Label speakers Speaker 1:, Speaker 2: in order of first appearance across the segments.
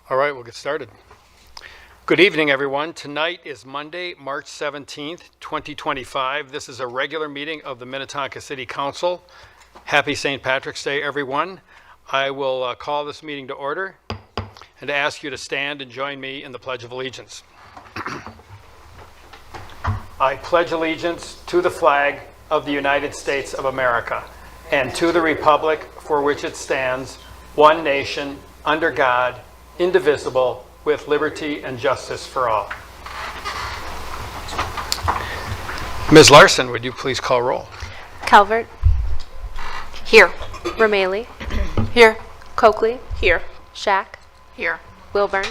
Speaker 1: All right, we'll get started. Good evening, everyone. Tonight is Monday, March 17th, 2025. This is a regular meeting of the Minnetonka City Council. Happy St. Patrick's Day, everyone. I will call this meeting to order and ask you to stand and join me in the Pledge of Allegiance. I pledge allegiance to the flag of the United States of America and to the republic for which it stands, one nation, under God, indivisible, with liberty and justice for all. Ms. Larson, would you please call roll?
Speaker 2: Calvert.
Speaker 3: Here.
Speaker 2: Romaley.
Speaker 3: Here.
Speaker 2: Coakley.
Speaker 3: Here.
Speaker 2: Shack.
Speaker 3: Here.
Speaker 2: Wilburn.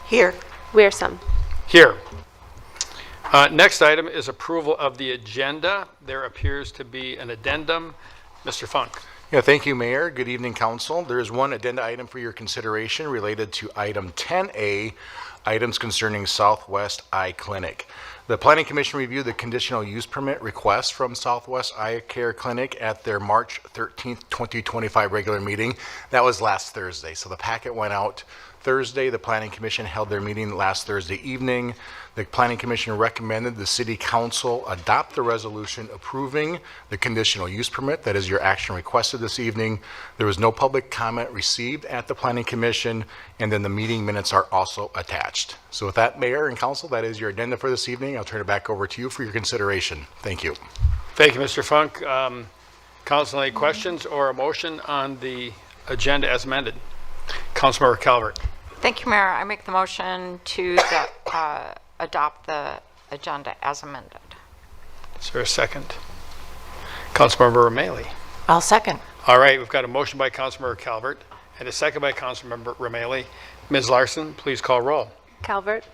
Speaker 3: Here.
Speaker 2: Wearsome.
Speaker 1: Here. Next item is approval of the agenda. There appears to be an addendum. Mr. Funk.
Speaker 4: Yeah, thank you, Mayor. Good evening, Council. There is one addenda item for your consideration related to item 10A, items concerning Southwest Eye Clinic. The Planning Commission reviewed the conditional use permit request from Southwest Eye Care Clinic at their March 13th, 2025 regular meeting. That was last Thursday. So the packet went out Thursday. The Planning Commission held their meeting last Thursday evening. The Planning Commission recommended the City Council adopt the resolution approving the conditional use permit. That is your action requested this evening. There was no public comment received at the Planning Commission, and then the meeting minutes are also attached. So with that, Mayor and Council, that is your agenda for this evening. I'll turn it back over to you for your consideration. Thank you.
Speaker 1: Thank you, Mr. Funk. Council, any questions or a motion on the agenda as amended? Councilmember Calvert.
Speaker 3: Thank you, Mayor. I make the motion to adopt the agenda as amended.
Speaker 1: Is there a second? Councilmember Romaley.
Speaker 3: I'll second.
Speaker 1: All right, we've got a motion by Councilmember Calvert and a second by Councilmember Romaley. Ms. Larson, please call roll.
Speaker 2: Calvert.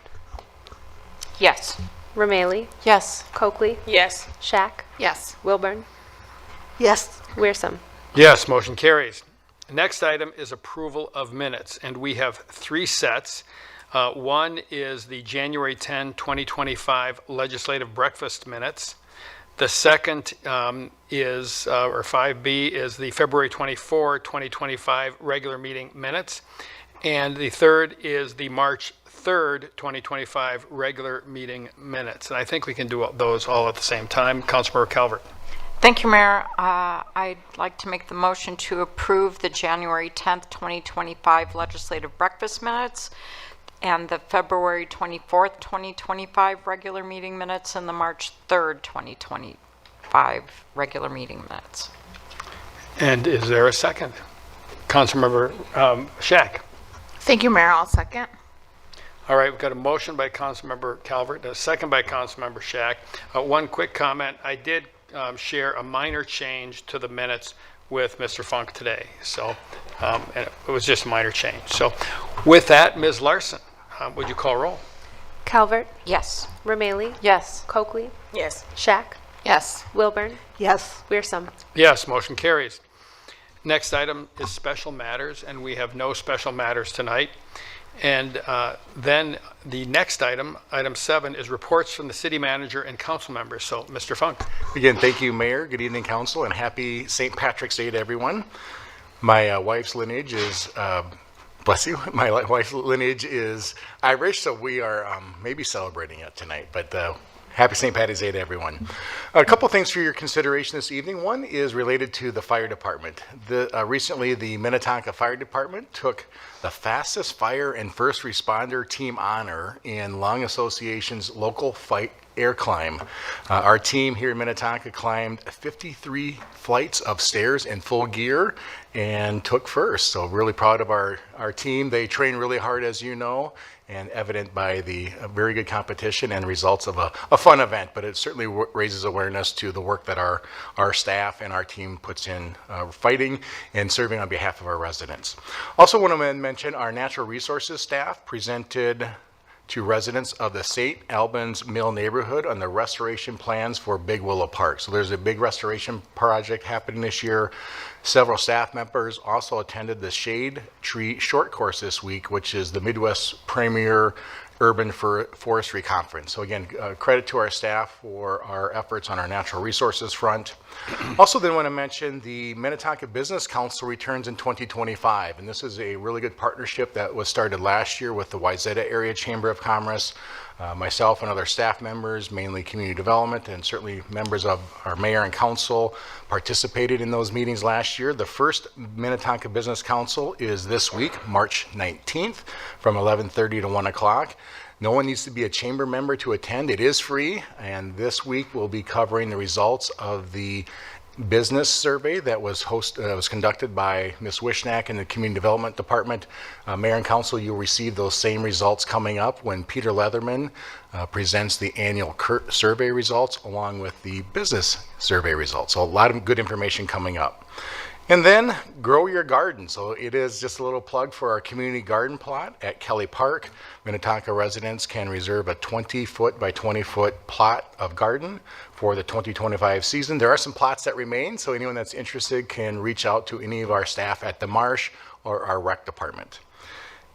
Speaker 3: Yes.
Speaker 2: Romaley.
Speaker 3: Yes.
Speaker 2: Coakley.
Speaker 3: Yes.
Speaker 2: Shack.
Speaker 3: Yes.
Speaker 2: Wilburn.
Speaker 3: Yes.
Speaker 2: Wearsome.
Speaker 1: Yes, motion carries. Next item is approval of minutes, and we have three sets. One is the January 10, 2025 legislative breakfast minutes. The second is, or 5B, is the February 24, 2025 regular meeting minutes. And the third is the March 3rd, 2025 regular meeting minutes. And I think we can do those all at the same time. Councilmember Calvert.
Speaker 3: Thank you, Mayor. I'd like to make the motion to approve the January 10th, 2025 legislative breakfast minutes and the February 24th, 2025 regular meeting minutes and the March 3rd, 2025 regular meeting minutes.
Speaker 1: And is there a second? Councilmember Shack.
Speaker 5: Thank you, Mayor. I'll second.
Speaker 1: All right, we've got a motion by Councilmember Calvert and a second by Councilmember Shack. One quick comment. I did share a minor change to the minutes with Mr. Funk today. So and it was just a minor change. So with that, Ms. Larson, would you call roll?
Speaker 2: Calvert.
Speaker 3: Yes.
Speaker 2: Romaley.
Speaker 3: Yes.
Speaker 2: Coakley.
Speaker 3: Yes.
Speaker 2: Shack.
Speaker 5: Yes.
Speaker 2: Wilburn.
Speaker 3: Yes.
Speaker 2: Wearsome.
Speaker 1: Yes, motion carries. Next item is special matters, and we have no special matters tonight. And then the next item, item 7, is reports from the city manager and council members. So, Mr. Funk.
Speaker 4: Again, thank you, Mayor. Good evening, Council, and happy St. Patrick's Day to everyone. My wife's lineage is, bless you, my wife's lineage is Irish, so we are maybe celebrating it tonight, but happy St. Patty's Day to everyone. A couple things for your consideration this evening. One is related to the fire department. Recently, the Minnetonka Fire Department took the fastest fire and first responder team honor in Lung Association's local fight air climb. Our team here in Minnetonka climbed 53 flights of stairs in full gear and took first. So really proud of our team. They train really hard, as you know, and evident by the very good competition and results of a fun event, but it certainly raises awareness to the work that our staff and our team puts in fighting and serving on behalf of our residents. Also want to mention our natural resources staff presented to residents of the St. Albans Mill neighborhood on the restoration plans for Big Willow Park. So there's a big restoration project happening this year. Several staff members also attended the Shade Tree Short Course this week, which is the Midwest premier Urban Forestry Conference. So again, credit to our staff for our efforts on our natural resources front. Also then want to mention the Minnetonka Business Council returns in 2025, and this is a really good partnership that was started last year with the Wayzata Area Chamber of Commerce. Myself and other staff members, mainly community development, and certainly members of our mayor and council participated in those meetings last year. The first Minnetonka Business Council is this week, March 19th, from 11:30 to 1 o'clock. No one needs to be a chamber member to attend. It is free, and this week we'll be covering the results of the business survey that was conducted by Ms. Wishnack in the Community Development Department. Mayor and Council, you'll receive those same results coming up when Peter Leatherman presents the annual survey results along with the business survey results. So a lot of good information coming up. And then grow your garden. So it is just a little plug for our community garden plot at Kelly Park. Minnetonka residents can reserve a 20-foot by 20-foot plot of garden for the 2025 season. There are some plots that remain, so anyone that's interested can reach out to any of our staff at the Marsh or our rec department.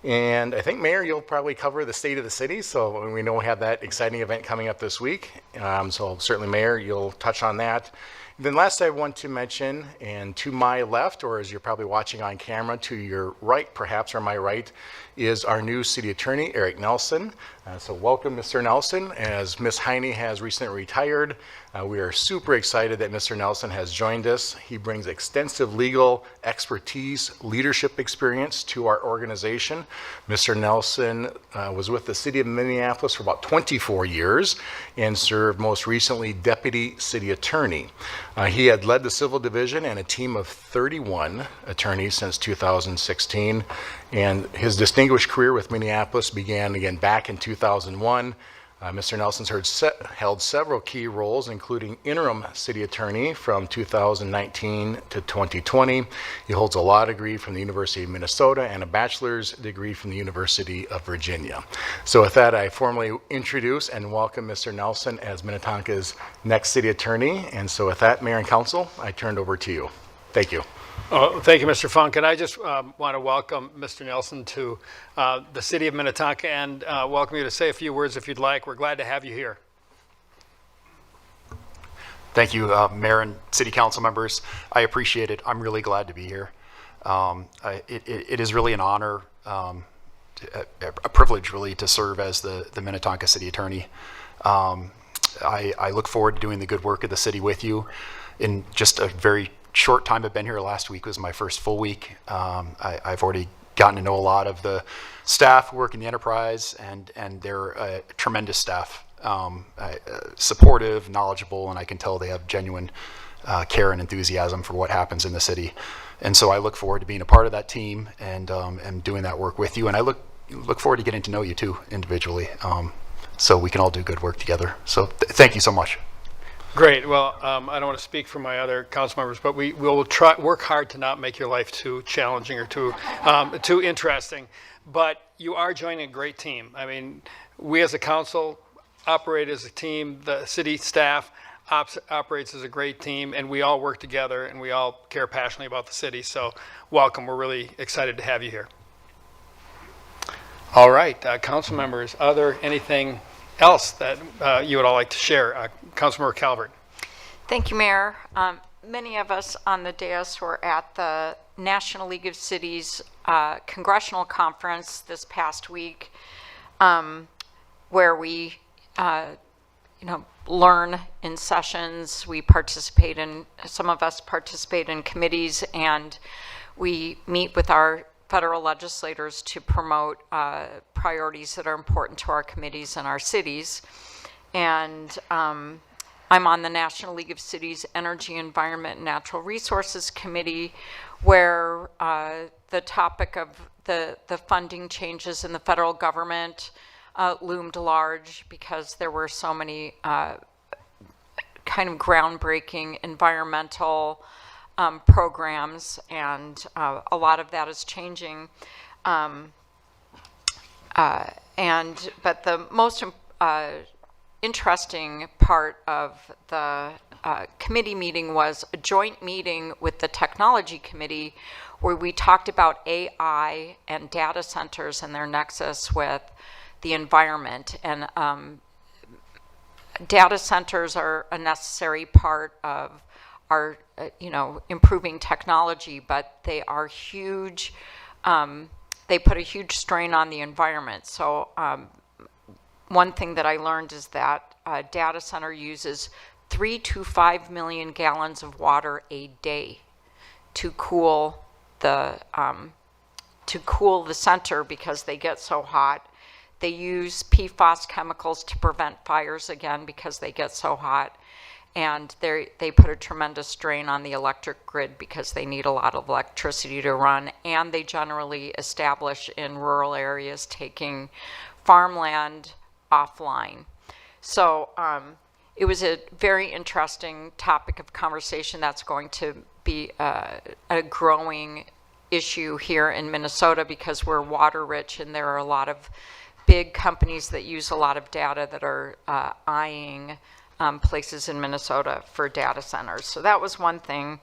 Speaker 4: And I think, Mayor, you'll probably cover the state of the city, so we know we have that exciting event coming up this week. So certainly, Mayor, you'll touch on that. Then last I want to mention, and to my left, or as you're probably watching on camera, to your right perhaps, or my right, is our new city attorney, Eric Nelson. So welcome, Mr. Nelson. As Ms. Heine has recently retired, we are super excited that Mr. Nelson has joined us. He brings extensive legal expertise, leadership experience to our organization. Mr. Nelson was with the city of Minneapolis for about 24 years and served most recently deputy city attorney. He had led the civil division and a team of 31 attorneys since 2016, and his distinguished career with Minneapolis began again back in 2001. Mr. Nelson's held several key roles, including interim city attorney from 2019 to 2020. He holds a law degree from the University of Minnesota and a bachelor's degree from the University of Virginia. So with that, I formally introduce and welcome Mr. Nelson as Minnetonka's next city attorney. And so with that, Mayor and Council, I turn it over to you. Thank you.
Speaker 1: Oh, thank you, Mr. Funk. And I just want to welcome Mr. Nelson to the city of Minnetonka and welcome you to say a few words if you'd like. We're glad to have you here.
Speaker 6: Thank you, Mayor and City Council members. I appreciate it. I'm really glad to be here. It is really an honor, a privilege really, to serve as the Minnetonka City Attorney. I look forward to doing the good work of the city with you. In just a very short time I've been here, last week was my first full week. I've already gotten to know a lot of the staff who work in the enterprise, and they're a tremendous staff, supportive, knowledgeable, and I can tell they have genuine care and enthusiasm for what happens in the city. And so I look forward to being a part of that team and doing that work with you. And I look forward to getting to know you too individually, so we can all do good work together. So thank you so much.
Speaker 1: Great. Well, I don't want to speak for my other council members, but we will work hard to not make your life too challenging or too interesting. But you are joining a great team. I mean, we as a council operate as a team. The city staff operates as a great team, and we all work together, and we all care passionately about the city. So welcome. We're really excited to have you here. All right, council members, are there anything else that you would all like to share? Councilmember Calvert.
Speaker 3: Thank you, Mayor. Many of us on the dais were at the National League of Cities Congressional Conference this past week, where we, learn in sessions. We participate in, some of us participate in committees, and we meet with our federal legislators to promote priorities that are important to our committees and our cities. And I'm on the National League of Cities Energy, Environment, and Natural Resources Committee, where the topic of the funding changes in the federal government loomed large because there were so many kind of groundbreaking environmental programs, and a lot of that is changing. But the most interesting part of the committee meeting was a joint meeting with the Technology Committee, where we talked about AI and data centers and their nexus with the environment. And data centers are a necessary part of our, improving technology, but they are huge. They put a huge strain on the environment. So one thing that I learned is that a data center uses 3 to 5 million gallons of water a day to cool the center because they get so hot. They use PFAS chemicals to prevent fires again because they get so hot. And they put a tremendous strain on the electric grid because they need a lot of electricity to run. And they generally establish in rural areas, taking farmland offline. So it was a very interesting topic of conversation that's going to be a growing issue here in Minnesota because we're water rich and there are a lot of big companies that use a lot of data that are eyeing places in Minnesota for data centers. So that was one thing.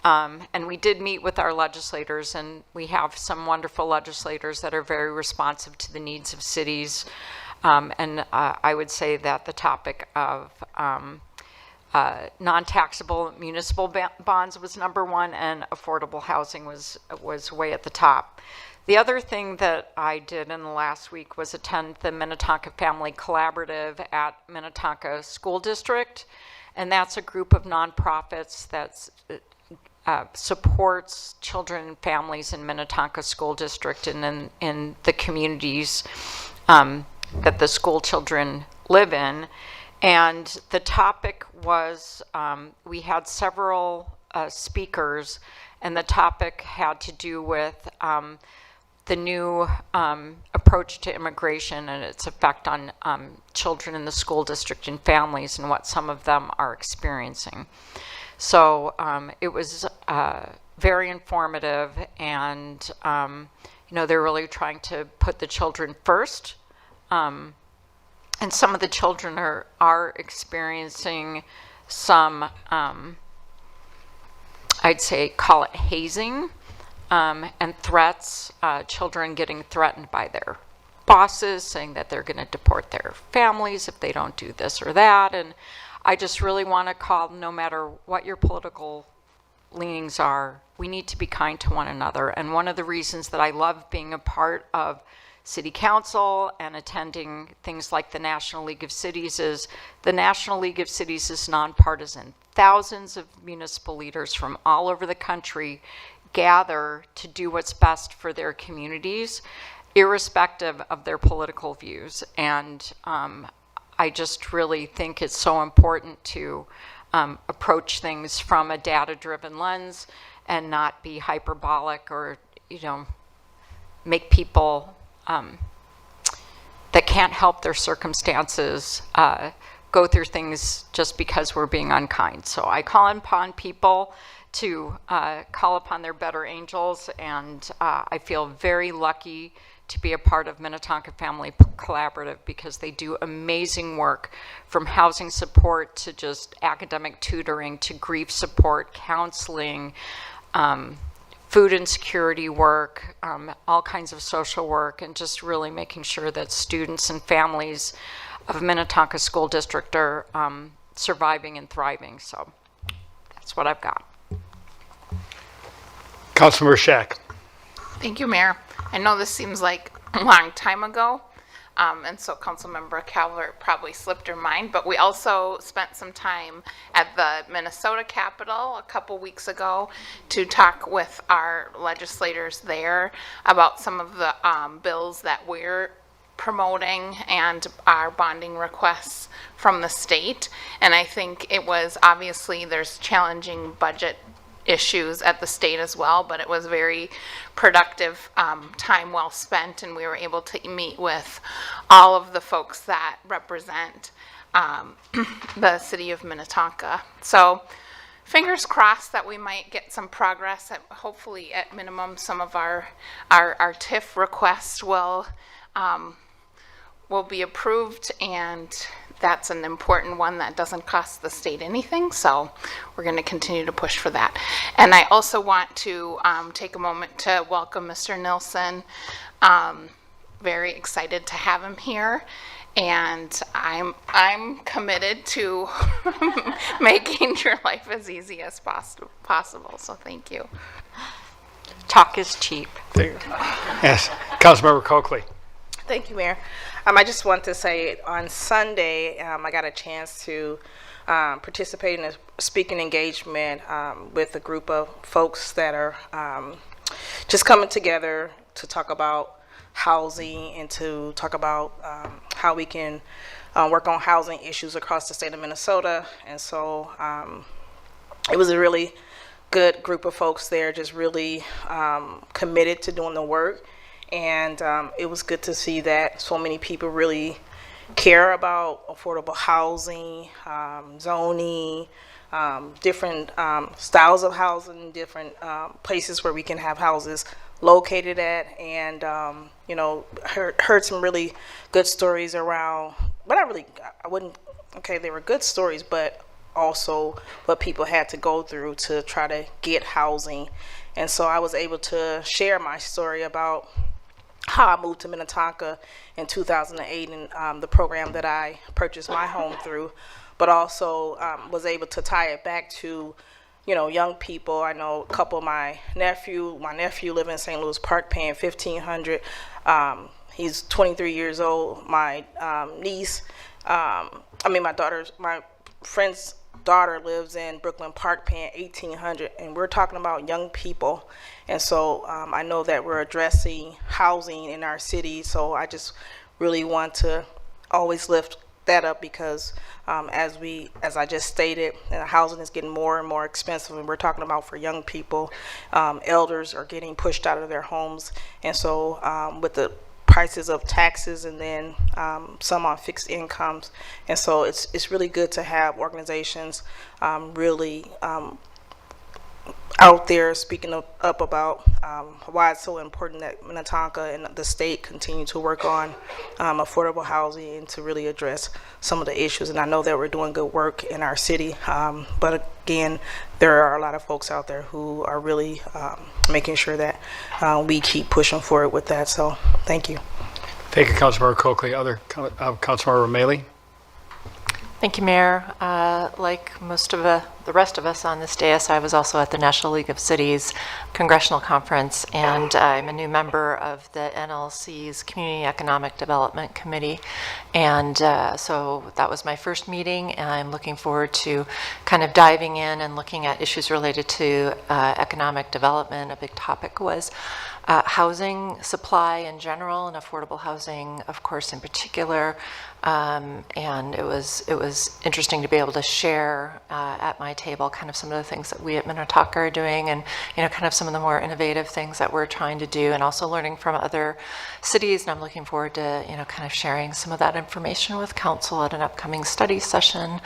Speaker 3: And we did meet with our legislators, and we have some wonderful legislators that are very responsive to the needs of cities. And I would say that the topic of non-taxable municipal bonds was number one, and affordable housing was way at the top. The other thing that I did in the last week was attend the Minnetonka Family Collaborative at Minnetonka School District, and that's a group of nonprofits that supports children and families in Minnetonka School District and in the communities that the school children live in. And the topic was, we had several speakers, and the topic had to do with the new approach to immigration and its effect on children in the school district and families and what some of them are experiencing. So it was very informative, and they're really trying to put the children first. And some of the children are experiencing some, I'd say, call it hazing, and threats, children getting threatened by their bosses, saying that they're going to deport their families if they don't do this or that. And I just really want to call, no matter what your political leanings are, we need to be kind to one another. And one of the reasons that I love being a part of City Council and attending things like the National League of Cities is the National League of Cities is nonpartisan. Thousands of municipal leaders from all over the country gather to do what's best for their communities, irrespective of their political views. And I just really think it's so important to approach things from a data-driven lens and not be hyperbolic or, make people that can't help their circumstances go through things just because we're being unkind. So I call upon people to call upon their better angels, and I feel very lucky to be a part of Minnetonka Family Collaborative because they do amazing work, from housing support to just academic tutoring to grief support, counseling, food insecurity work, all kinds of social work, and just really making sure that students and families of Minnetonka School District are surviving and thriving. So that's what I've got.
Speaker 1: Councilmember Shack.
Speaker 5: Thank you, Mayor. I know this seems like a long time ago, and so Councilmember Calvert probably slipped her mind, but we also spent some time at the Minnesota Capitol a couple weeks ago to talk with our legislators there about some of the bills that we're promoting and our bonding requests from the state. And I think it was, obviously there's challenging budget issues at the state as well, but it was very productive time well spent, and we were able to meet with all of the folks that represent the city of Minnetonka. So fingers crossed that we might get some progress. Hopefully, at minimum, some of our TIF requests will be approved, and that's an important one that doesn't cost the state anything, so we're going to continue to push for that. And I also want to take a moment to welcome Mr. Nilsson very excited to have him here, and I'm committed to making your life as easy as possible. So thank you.
Speaker 3: Talk is cheap.
Speaker 1: Yes, Councilmember Coakley.
Speaker 7: Thank you, Mayor. I just want to say on Sunday, I got a chance to participate in a speaking engagement with a group of folks that are just coming together to talk about housing and to talk about how we can work on housing issues across the state of Minnesota. And so it was a really good group of folks there, just really committed to doing the work. And it was good to see that so many people really care about affordable housing, zoning, different styles of housing, different places where we can have houses located at, and you know, heard some really good stories around, but they were good stories, but also what people had to go through to try to get housing. And so I was able to share my story about how I moved to Minnetonka in 2008 and the program that I purchased my home through, but also was able to tie it back to, you know, young people. I know a couple of my nephew live in St. Louis Park paying $1,500. He's 23 years old. My my friend's daughter lives in Brooklyn Park paying $1,800, and we're talking about young people. And so I know that we're addressing housing in our city, so I just really want to always lift that up, because as I just stated, housing is getting more and more expensive, and we're talking about for young people. Elders are getting pushed out of their homes, and so with the prices of taxes, and then some on fixed incomes, and so it's really good to have organizations really out there speaking up about why it's so important that Minnetonka and the state continue to work on affordable housing and to really address some of the issues. And I know that we're doing good work in our city, but again, there are a lot of folks out there who are really making sure that we keep pushing forward with that. So thank you.
Speaker 1: Thank you, Councilmember Coakley. Councilmember Romali.
Speaker 8: Thank you, Mayor. Like most of the rest of us on this dais, I was also at the National League of Cities Congressional Conference, and I'm a new member of the NLC's Community Economic Development Committee. And so that was my first meeting, and I'm looking forward to kind of diving in and looking at issues related to economic development. A big topic was housing supply in general, and affordable housing, of course, in particular. And it was interesting to be able to share at my table kind of some of the things that we at Minnetonka are doing, and kind of some of the more innovative things that we're trying to do, and also learning from other cities. And I'm looking forward to kind of sharing some of that information with council at an upcoming study session,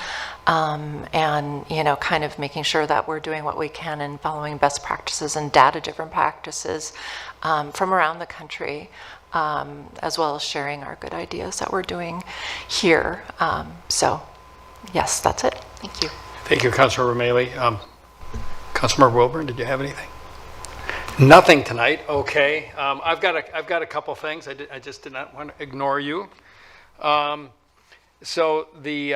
Speaker 8: and kind of making sure that we're doing what we can and following best practices and data-driven practices from around the country. As well as sharing our good ideas that we're doing here. So, yes, that's it. Thank you.
Speaker 1: Thank you, Councilmember Romali. Councilmember Wilburn, did you have anything? Nothing tonight. Okay. I've got a couple things. I just did not want to ignore you. So the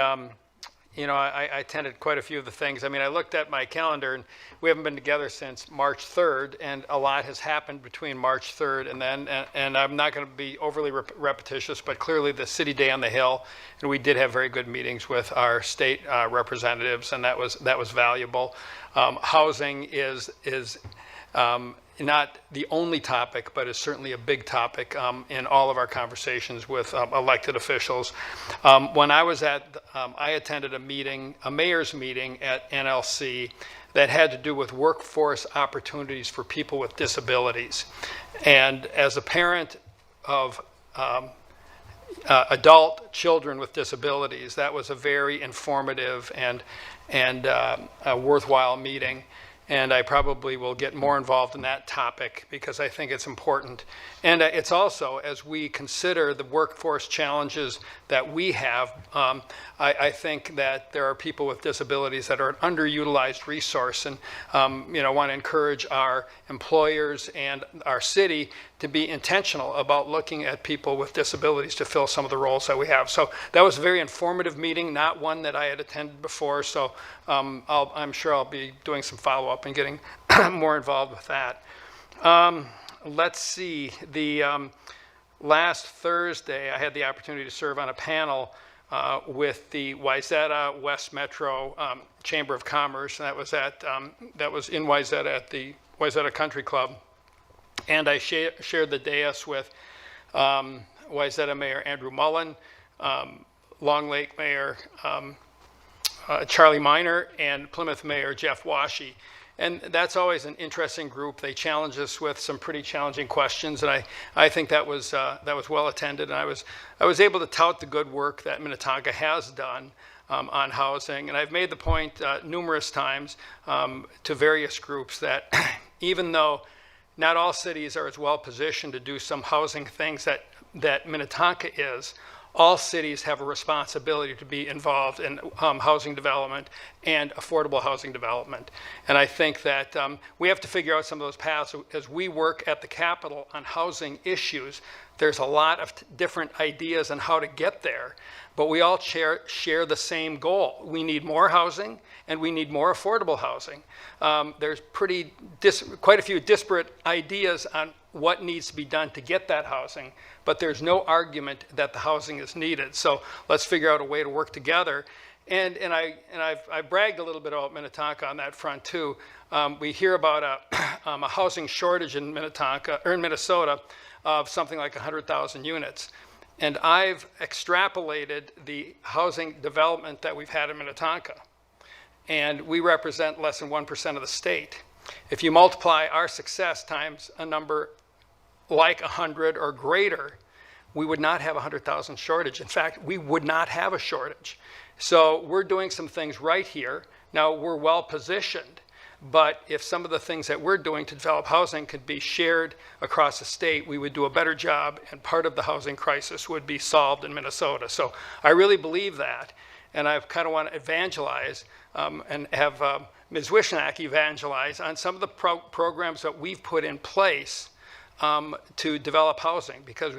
Speaker 1: I attended quite a few of the things. I mean, I looked at my calendar, and we haven't been together since March 3rd, and a lot has happened between March 3rd and then, and I'm not going to be overly repetitious, but clearly the City Day on the Hill, and we did have very good meetings with our state representatives, and that was valuable. Housing is not the only topic, but is certainly a big topic in all of our conversations with elected officials. When I was I attended a mayor's meeting at NLC that had to do with workforce opportunities for people with disabilities. And as a parent of adult children with disabilities, that was a very informative and a worthwhile meeting. and I probably will get more involved in that topic because I think it's important. And it's also, as we consider the workforce challenges that we have, I think that there are people with disabilities that are an underutilized resource, and want to encourage our employers and our city to be intentional about looking at people with disabilities to fill some of the roles that we have. So that was a very informative meeting, not one that I had attended before, so I'm sure I'll be doing some follow-up and getting more involved with that. Let's see, last Thursday I had the opportunity to serve on a panel with the Wayzata West Metro Chamber of Commerce, and that was in Wayzata at the Wayzata Country Club. And I shared the dais with Wayzata Mayor Andrew Mullen, Long Lake Mayor Charlie Miner, and Plymouth Mayor Jeff Washy. And that's always an interesting group. They challenge us with some pretty challenging questions, and I think that was well attended. And I was able to tout the good work that Minnetonka has done on housing. And I've made the point numerous times to various groups that even though not all cities are as well positioned to do some housing things that Minnetonka is, all cities have a responsibility to be involved in housing development and affordable housing development. And I think that we have to figure out some of those paths. As we work at the Capitol on housing issues, there's a lot of different ideas on how to get there, but we all share the same goal. We need more housing, and we need more affordable housing. There's quite a few disparate ideas on what needs to be done to get that housing, but there's no argument that the housing is needed. So let's figure out a way to work together. And I've bragged a little bit about Minnetonka on that front too. We hear about a housing shortage in Minnesota of something like 100,000 units. And I've extrapolated the housing development that we've had in Minnetonka. And we represent less than 1% of the state. If you multiply our success times a number like 100 or greater, we would not have 100,000 shortage. In fact, we would not have a shortage. So we're doing some things right here. Now, we're well positioned, but if some of the things that we're doing to develop housing could be shared across the state, we would do a better job, and part of the housing crisis would be solved in Minnesota. So I really believe that, and I kind of want to evangelize and have Ms. Wishnak evangelize on some of the programs that we've put in place to develop housing, because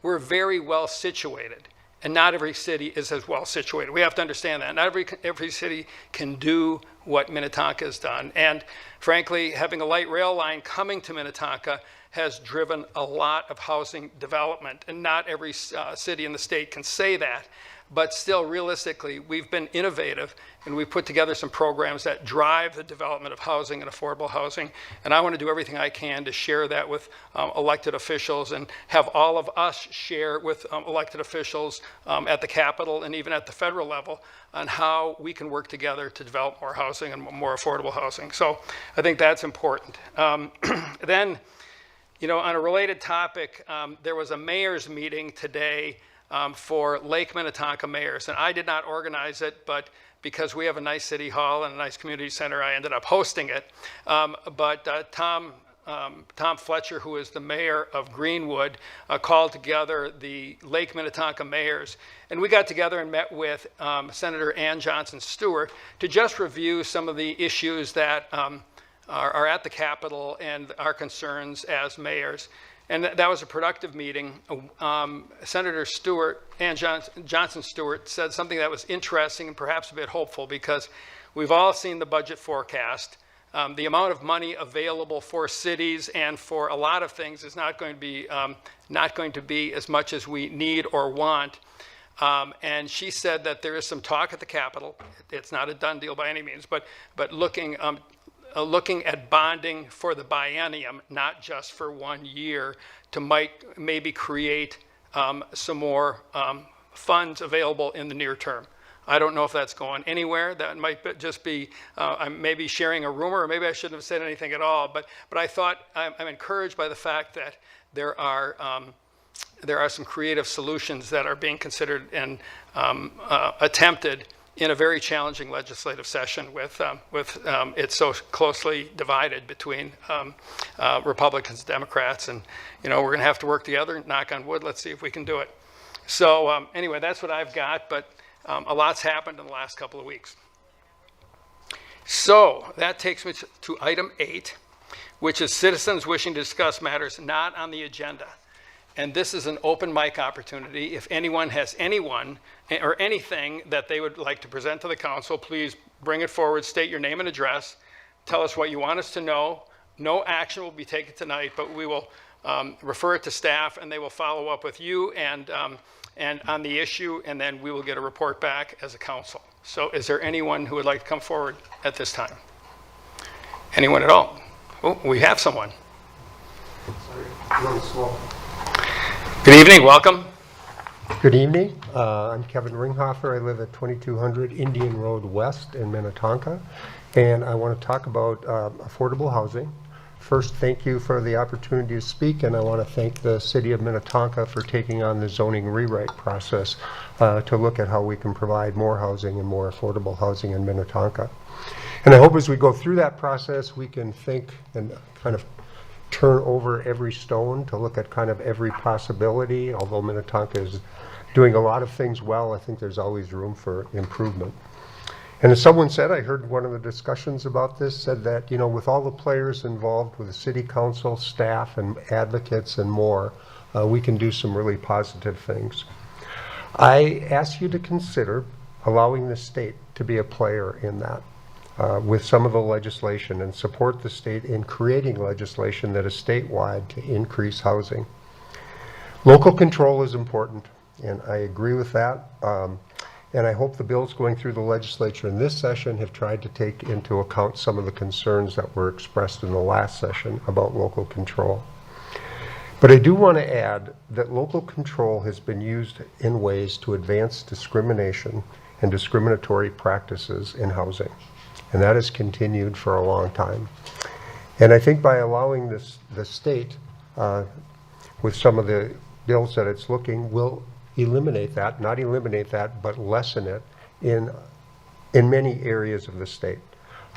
Speaker 1: we're very well situated, and not every city is as well situated. We have to understand that. Not every city can do what Minnetonka has done, and frankly, having a light rail line coming to Minnetonka has driven a lot of housing development, and not every city in the state can say that. But still, realistically, we've been innovative, and we've put together some programs that drive the development of housing and affordable housing. And I want to do everything I can to share that with elected officials, and have all of us share with elected officials at the Capitol and even at the federal level on how we can work together to develop more housing and more affordable housing. So I think that's important. Then, on a related topic, there was a mayor's meeting today for Lake Minnetonka mayors. And I did not organize it, but because we have a nice city hall and a nice community center, I ended up hosting it. But Tom Fletcher, who is the mayor of Greenwood, called together the Lake Minnetonka mayors. And we got together and met with Senator Ann Johnson Stewart to just review some of the issues that are at the Capitol and our concerns as mayors. And that was a productive meeting. Senator Stewart, Ann Johnson Stewart, said something that was interesting and perhaps a bit hopeful, because we've all seen the budget forecast. The amount of money available for cities and for a lot of things is not going to be as much as we need or want. And she said that there is some talk at the Capitol. It's not a done deal by any means, but looking at bonding for the biennium, not just for 1 year, to maybe create some more funds available in the near term. I don't know if that's going anywhere. That might just be, I'm maybe sharing a rumor, or maybe I shouldn't have said anything at all. But I thought I'm encouraged by the fact that there are some creative solutions that are being considered and attempted in a very challenging legislative session with it so closely divided between Republicans and Democrats. And, we're going to have to work together, knock on wood, let's see if we can do it. So anyway, that's what I've got, but a lot's happened in the last couple of weeks. So that takes me to item 8, which is citizens wishing to discuss matters not on the agenda. And this is an open mic opportunity. If anyone has anything that they would like to present to the council, please bring it forward, state your name and address, tell us what you want us to know. No action will be taken tonight, but we will refer it to staff and they will follow up with you and on the issue, and then we will get a report back as a council. So is there anyone who would like to come forward at this time? Anyone at all? Oh, we have someone. Good evening, welcome.
Speaker 9: Good evening. I'm Kevin Ringhofer. I live at 2200 Indian Road West in Minnetonka, and I want to talk about affordable housing. First, thank you for the opportunity to speak, and I want to thank the City of Minnetonka for taking on the zoning rewrite process to look at how we can provide more housing and more affordable housing in Minnetonka. And I hope as we go through that process, we can think and kind of turn over every stone to look at kind of every possibility. Although Minnetonka is doing a lot of things well, I think there's always room for improvement. And as someone said, I heard one of the discussions about this, said that, with all the players involved with the city council, staff, and advocates and more, we can do some really positive things. I ask you to consider allowing the state to be a player in that with some of the legislation, and support the state in creating legislation that is statewide to increase housing. Local control is important, and I agree with that. And I hope the bills going through the legislature in this session have tried to take into account some of the concerns that were expressed in the last session about local control. But I do want to add that local control has been used in ways to advance discrimination and discriminatory practices in housing. And that has continued for a long time. And I think by allowing the state, with some of the bills that it's looking, will eliminate that, not eliminate that, but lessen it in many areas of the state.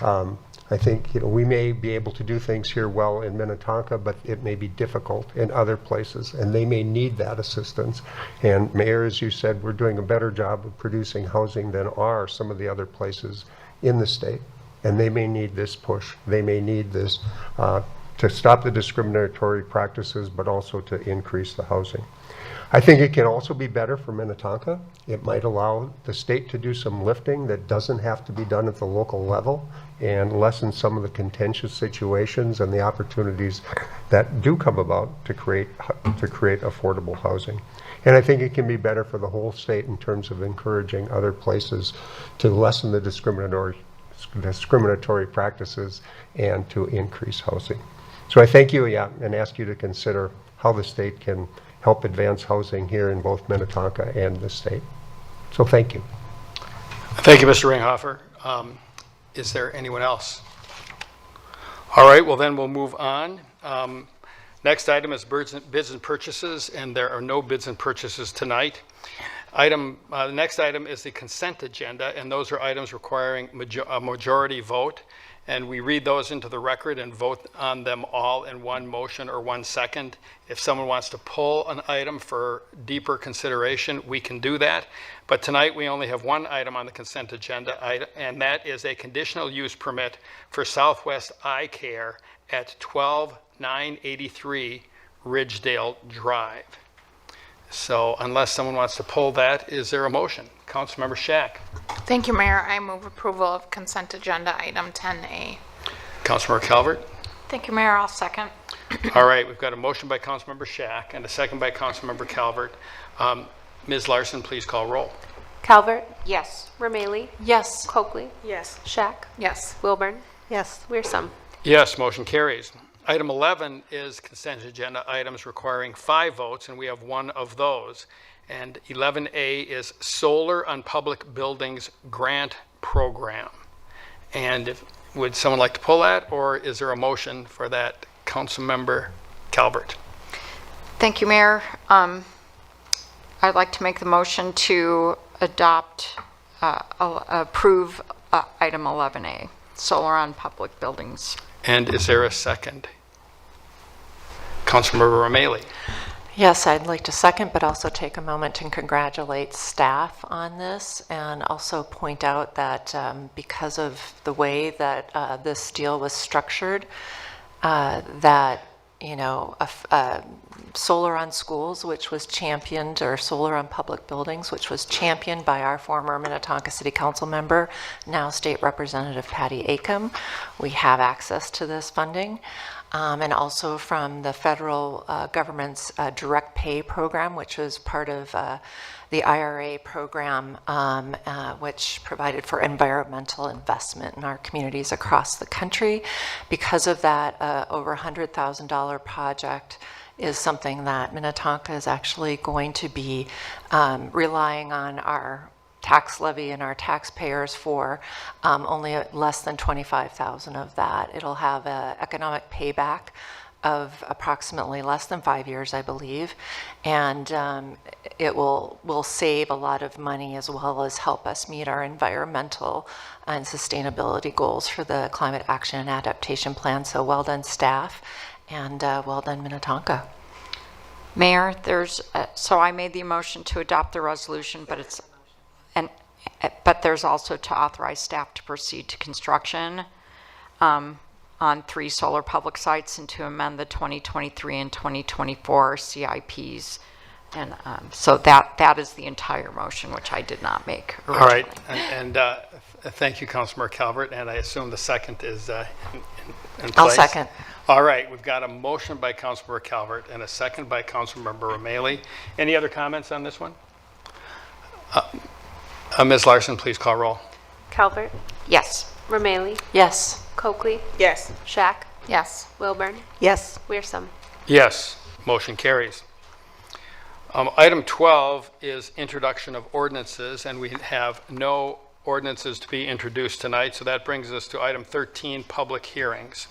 Speaker 9: I think we may be able to do things here well in Minnetonka, but it may be difficult in other places, and they may need that assistance. And Mayor, as you said, we're doing a better job of producing housing than are some of the other places in the state, and they may need this push. They may need this to stop the discriminatory practices, but also to increase the housing. I think it can also be better for Minnetonka. It might allow the state to do some lifting that doesn't have to be done at the local level, and lessen some of the contentious situations and the opportunities that do come about to create affordable housing. And I think it can be better for the whole state in terms of encouraging other places to lessen the discriminatory practices and to increase housing. So I thank you, and ask you to consider how the state can help advance housing here in both Minnetonka and the state. So thank you.
Speaker 1: Thank you, Mr. Ringhofer. Is there anyone else? All right, well then we'll move on. Next item is bids and purchases, and there are no bids and purchases tonight. The next item is the consent agenda, and those are items requiring a majority vote. And we read those into the record and vote on them all in one motion or 1 second. If someone wants to pull an item for deeper consideration, we can do that. But tonight we only have one item on the consent agenda, and that is a conditional use permit for Southwest Eye Care at 12983 Ridgedale Drive. So unless someone wants to pull that, is there a motion? Councilmember Shack.
Speaker 5: Thank you, Mayor. I move approval of consent agenda item 10A.
Speaker 1: Councilmember Calvert.
Speaker 3: Thank you, Mayor. I'll second.
Speaker 1: All right, we've got a motion by Councilmember Shack and a second by Councilmember Calvert. Ms. Larson, please call roll.
Speaker 2: Calvert,
Speaker 3: Yes.
Speaker 2: Romalee,
Speaker 8: Yes.
Speaker 2: Coakley,
Speaker 7: Yes.
Speaker 2: Shack,
Speaker 5: Yes.
Speaker 2: Wilburn,
Speaker 8: Yes.
Speaker 2: Weersum.
Speaker 1: Yes, motion carries. Item 11 is consent agenda items requiring 5 votes, and we have one of those. And 11A is Solar on Public Buildings Grant Program. And would someone like to pull that, or is there a motion for that? Councilmember Calvert.
Speaker 3: Thank you, Mayor. I'd like to make the motion to adopt approve item 11A, solar on public buildings.
Speaker 1: And is there a second? Councilmember O'Malley.
Speaker 8: Yes, I'd like to second, but also take a moment and congratulate staff on this, and also point out that because of the way that this deal was structured, that, you know, solar on schools, which was championed, or solar on public buildings, which was championed by our former Minnetonka City Council member, now State Representative Patty Acom. We have access to this funding. And also from the federal government's direct pay program, which was part of the IRA program, which provided for environmental investment in our communities across the country. Because of that, over $100,000 project is something that Minnetonka is actually going to be relying on our tax levy and our taxpayers for. Only less than 25,000 of that. It'll have an economic payback of approximately less than 5 years, I believe, and it will save a lot of money, as well as help us meet our environmental and sustainability goals for the Climate Action and Adaptation Plan. So well done, staff, and well done, Minnetonka.
Speaker 3: Mayor, so I made the motion to adopt the resolution, but there's also to authorize staff to proceed to construction on 3 solar public sites, and to amend the 2023 and 2024 CIPs. And so that is the entire motion, which I did not make originally.
Speaker 1: All right, and thank you, Councilmember Calvert, and I assume the second is in place?
Speaker 8: I'll second.
Speaker 1: All right, we've got a motion by Councilmember Calvert and a second by Councilmember O'Malley. Any other comments on this one? Ms. Larson, please call roll.
Speaker 2: Calvert,
Speaker 3: Yes.
Speaker 2: Romailly,
Speaker 8: Yes.
Speaker 2: Coakley,
Speaker 7: Yes.
Speaker 2: Shack,
Speaker 5: Yes.
Speaker 2: Wilburn,
Speaker 7: Yes.
Speaker 2: Weersum.
Speaker 1: Yes, motion carries. Item 12 is introduction of ordinances, and we have no ordinances to be introduced tonight, so that brings us to item 13, public hearings.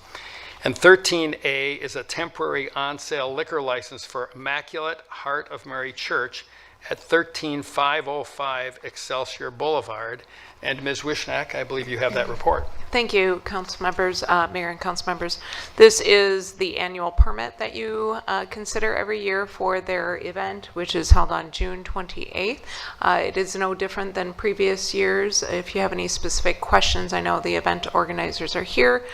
Speaker 1: And 13A is a temporary on-sale liquor license for Immaculate Heart of Mary Church at 13505 Excelsior Boulevard. And Ms. Wishnak, I believe you have that report.
Speaker 10: Thank you, council members, mayor and council members. This is the annual permit that you consider every year for their event, which is held on June 28th. It is no different than previous years. If you have any specific questions, I know the event organizers are here.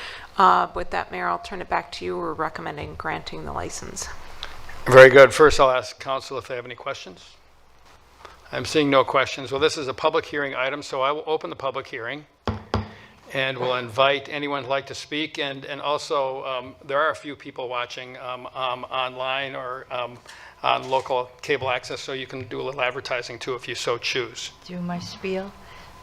Speaker 10: With that, Mayor, I'll turn it back to you. We're recommending granting the license.
Speaker 1: Very good. First, I'll ask council if they have any questions. I'm seeing no questions. Well, this is a public hearing item, so I will open the public hearing and we'll invite anyone who'd like to speak. And also, there are a few people watching online or on local cable access, so you can do a little advertising too if you so choose.
Speaker 11: Do my spiel.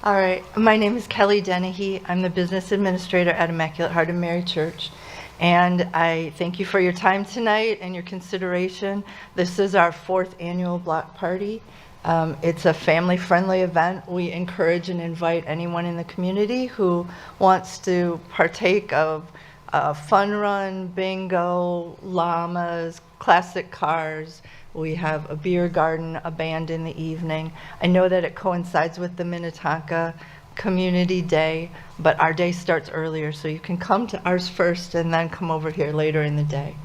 Speaker 11: All right, my name is Kelly Dennehy. I'm the business administrator at Immaculate Heart of Mary Church. And I thank you for your time tonight and your consideration. This is our 4th annual block party. It's a family-friendly event. We encourage and invite anyone in the community who wants to partake of a fun run, bingo, llamas, classic cars. We have a beer garden, a band in the evening. I know that it coincides with the Minnetonka Community Day, but our day starts earlier, so you can come to ours first and then come over here later in the day.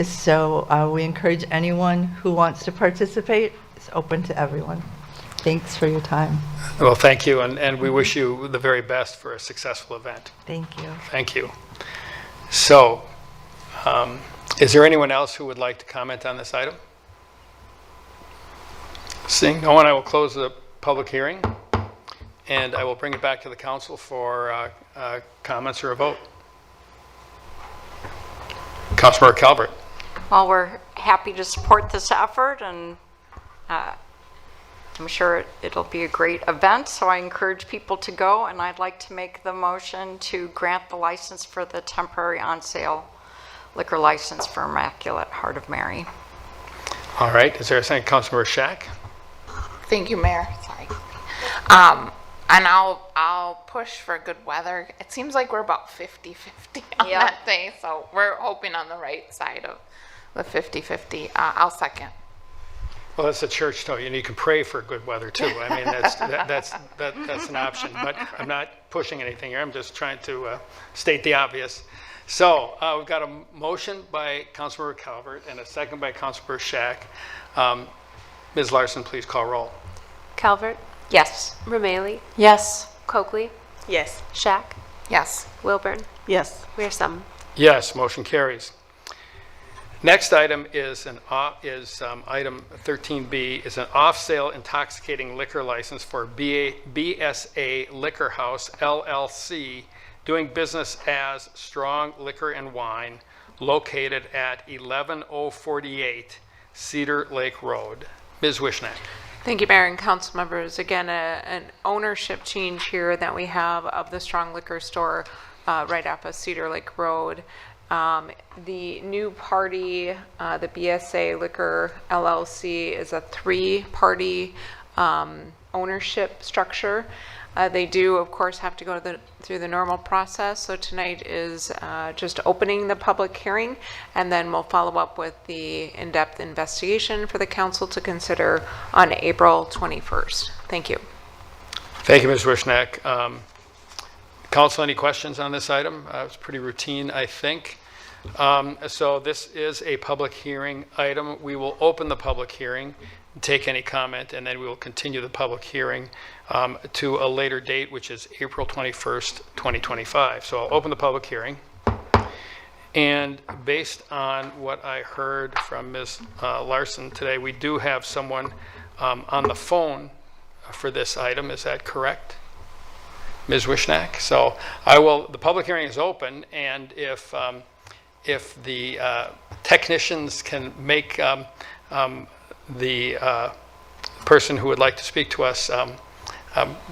Speaker 11: So we encourage anyone who wants to participate. It's open to everyone. Thanks for your time.
Speaker 1: Well, thank you, and we wish you the very best for a successful event.
Speaker 11: Thank you.
Speaker 1: Thank you. So, is there anyone else who would like to comment on this item? Seeing no one, I will close the public hearing, and I will bring it back to the council for comments or a vote. Councilmember Calvert.
Speaker 3: Well, we're happy to support this effort, and I'm sure it'll be a great event, so I encourage people to go, and I'd like to make the motion to grant the license for the temporary on-sale liquor license for Immaculate Heart of Mary.
Speaker 1: All right, is there a second? Councilmember Shack?
Speaker 5: Thank you, Mayor. Sorry. And I'll push for good weather. It seems like we're about 50-50 on
Speaker 3: Yeah.
Speaker 5: that day, so we're hoping on the right side of the 50-50. I'll second.
Speaker 1: Well, it's a church, though, and you can pray for good weather, too. I mean, that's an option, but I'm not pushing anything here. I'm just trying to state the obvious. So we've got a motion by Councilmember Calvert and a second by Councilmember Shack. Ms. Larson, please call roll.
Speaker 2: Calvert,
Speaker 3: Yes.
Speaker 2: Romaili,
Speaker 8: Yes.
Speaker 2: Coakley,
Speaker 7: Yes.
Speaker 2: Shack,
Speaker 5: Yes.
Speaker 2: Wilburn,
Speaker 11: Yes.
Speaker 2: Weersum.
Speaker 1: Yes, motion carries. Next item is item 13B, is an off-sale intoxicating liquor license for BSA Liquor House LLC, doing business as Strong Liquor and Wine, located at 11048 Cedar Lake Road. Ms. Wishnak.
Speaker 10: Thank you, Mayor and council members. Again, an ownership change here that we have of the Strong Liquor Store right off of Cedar Lake Road. The new party, the BSA Liquor LLC, is a three-party ownership structure. They do, of course, have to go through the normal process. So tonight is just opening the public hearing, and then we'll follow up with the in-depth investigation for the council to consider on April 21st. Thank you.
Speaker 1: Thank you, Ms. Wishnak. Council, any questions on this item? It's pretty routine, I think. So this is a public hearing item. We will open the public hearing, take any comment, and then we will continue the public hearing to a later date, which is April 21st, 2025. So I'll open the public hearing. And based on what I heard from Ms. Larson today, we do have someone on the phone for this item. Is that correct? Ms. Wishnak? So the public hearing is open, and if the technicians can make the person who would like to speak to us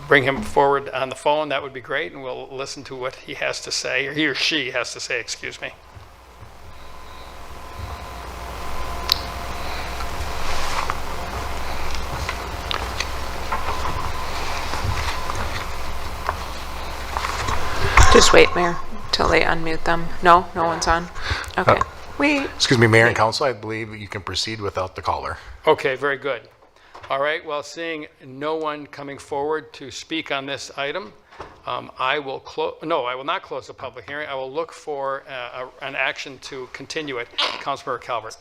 Speaker 1: bring him forward on the phone, that would be great, and we'll listen to what he has to say, or he or she has to say, excuse me.
Speaker 10: Just wait, Mayor, till they unmute them. No one's on? Okay.
Speaker 4: Excuse me, Mayor and Council, I believe you can proceed without the caller.
Speaker 1: Okay, very good. All right, well, seeing no one coming forward to speak on this item, I will not close the public hearing. I will look for an action to continue it. Councilmember Calvert.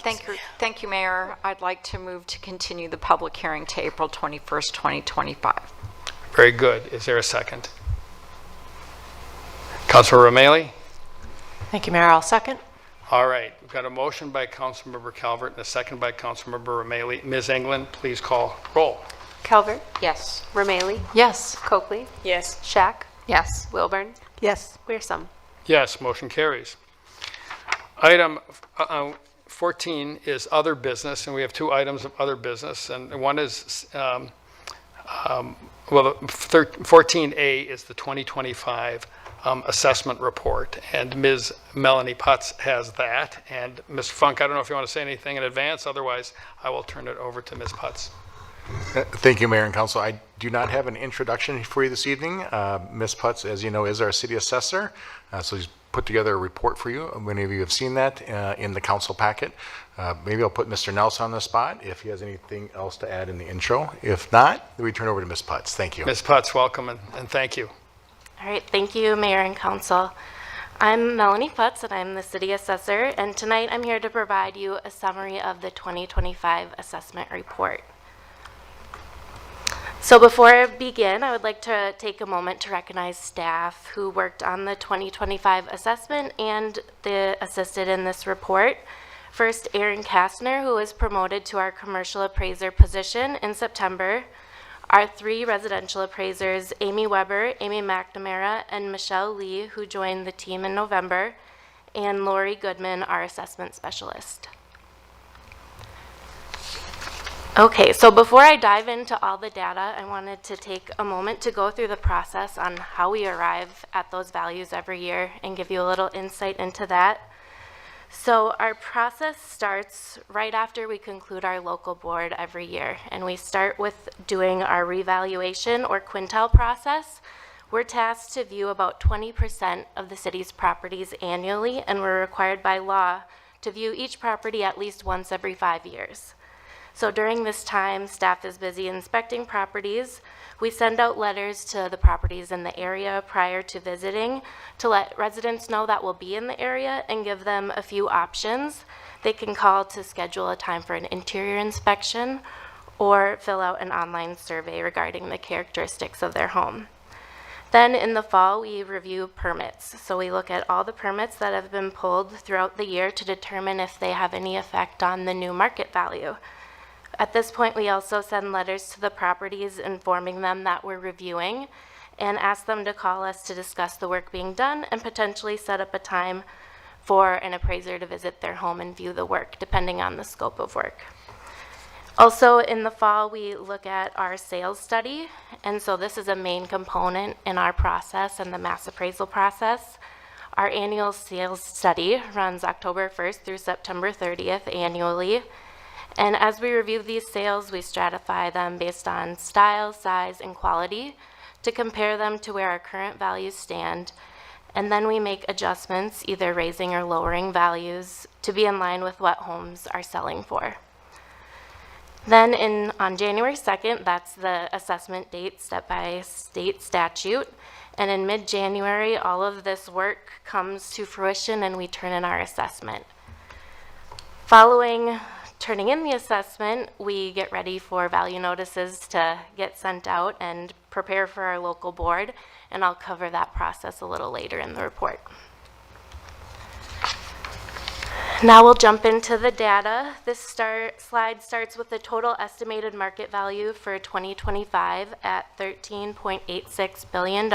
Speaker 3: Thank you, Mayor. I'd like to move to continue the public hearing to April 21st, 2025.
Speaker 1: Very good. Is there a second? Councilor Romaili?
Speaker 8: Thank you, Mayor. I'll second.
Speaker 1: All right, we've got a motion by Councilmember Calvert and a second by Councilmember Romaili. Ms. England, please call roll.
Speaker 2: Calvert,
Speaker 3: Yes.
Speaker 2: Romaili,
Speaker 8: Yes.
Speaker 2: Coakley,
Speaker 7: Yes.
Speaker 2: Shack,
Speaker 5: Yes.
Speaker 2: Wilburn,
Speaker 11: Yes.
Speaker 2: Weersum.
Speaker 1: Yes, motion carries. Item 14 is other business, and we have two items of other business, and one is, 14A is the 2025 assessment report, and Ms. Melanie Putz has that. And Ms. Funk, I don't know if you want to say anything in advance, otherwise I will turn it over to Ms. Putz.
Speaker 4: Thank you, Mayor and Council. I do not have an introduction for you this evening. Ms. Putz, as you know, is our city assessor, so she's put together a report for you. Many of you have seen that in the council packet. Maybe I'll put Mr. Nelson on the spot if he has anything else to add in the intro. If not, then we turn over to Ms. Putz. Thank you.
Speaker 1: Ms. Putz, welcome and thank you.
Speaker 2: All right, thank you, Mayor and Council. I'm Melanie Putz, and I'm the City Assessor, and tonight I'm here to provide you a summary of the 2025 Assessment Report. So before I begin, I would like to take a moment to recognize staff who worked on the 2025 assessment and assisted in this report. First, Aaron Kastner, who was promoted to our commercial appraiser position in September. Our three residential appraisers, Amy Weber, Amy McNamara, and Michelle Lee, who joined the team in November, and Lori Goodman, our assessment specialist. Okay, so before I dive into all the data, I wanted to take a moment to go through the process on how we arrive at those values every year and give you a little insight into that. So our process starts right after we conclude our local board every year, and we start with doing our revaluation or quintile process. We're tasked to view about 20% of the city's properties annually, and we're required by law to view each property at least once every 5 years. So during this time, staff is busy inspecting properties. We send out letters to the properties in the area prior to visiting to let residents know that we'll be in the area and give them a few options. They can call to schedule a time for an interior inspection or fill out an online survey regarding the characteristics of their home. Then in the fall, we review permits. So we look at all the permits that have been pulled throughout the year to determine if they have any effect on the new market value. At this point, we also send letters to the properties informing them that we're reviewing and ask them to call us to discuss the work being done and potentially set up a time for an appraiser to visit their home and view the work, depending on the scope of work. Also, in the fall, we look at our sales study, and so this is a main component in our process and the mass appraisal process. Our annual sales study runs October 1st through September 30th annually, and as we review these sales, we stratify them based on style, size, and quality to compare them to where our current values stand, and then we make adjustments, either raising or lowering values, to be in line with what homes are selling for. Then on January 2nd, that's the assessment date set by state statute. And in mid-January, all of this work comes to fruition and we turn in our assessment. Following turning in the assessment, we get ready for value notices to get sent out and prepare for our local board. And I'll cover that process a little later in the report. Now we'll jump into the data. This slide starts with the total estimated market value for 2025 at $13.86 billion.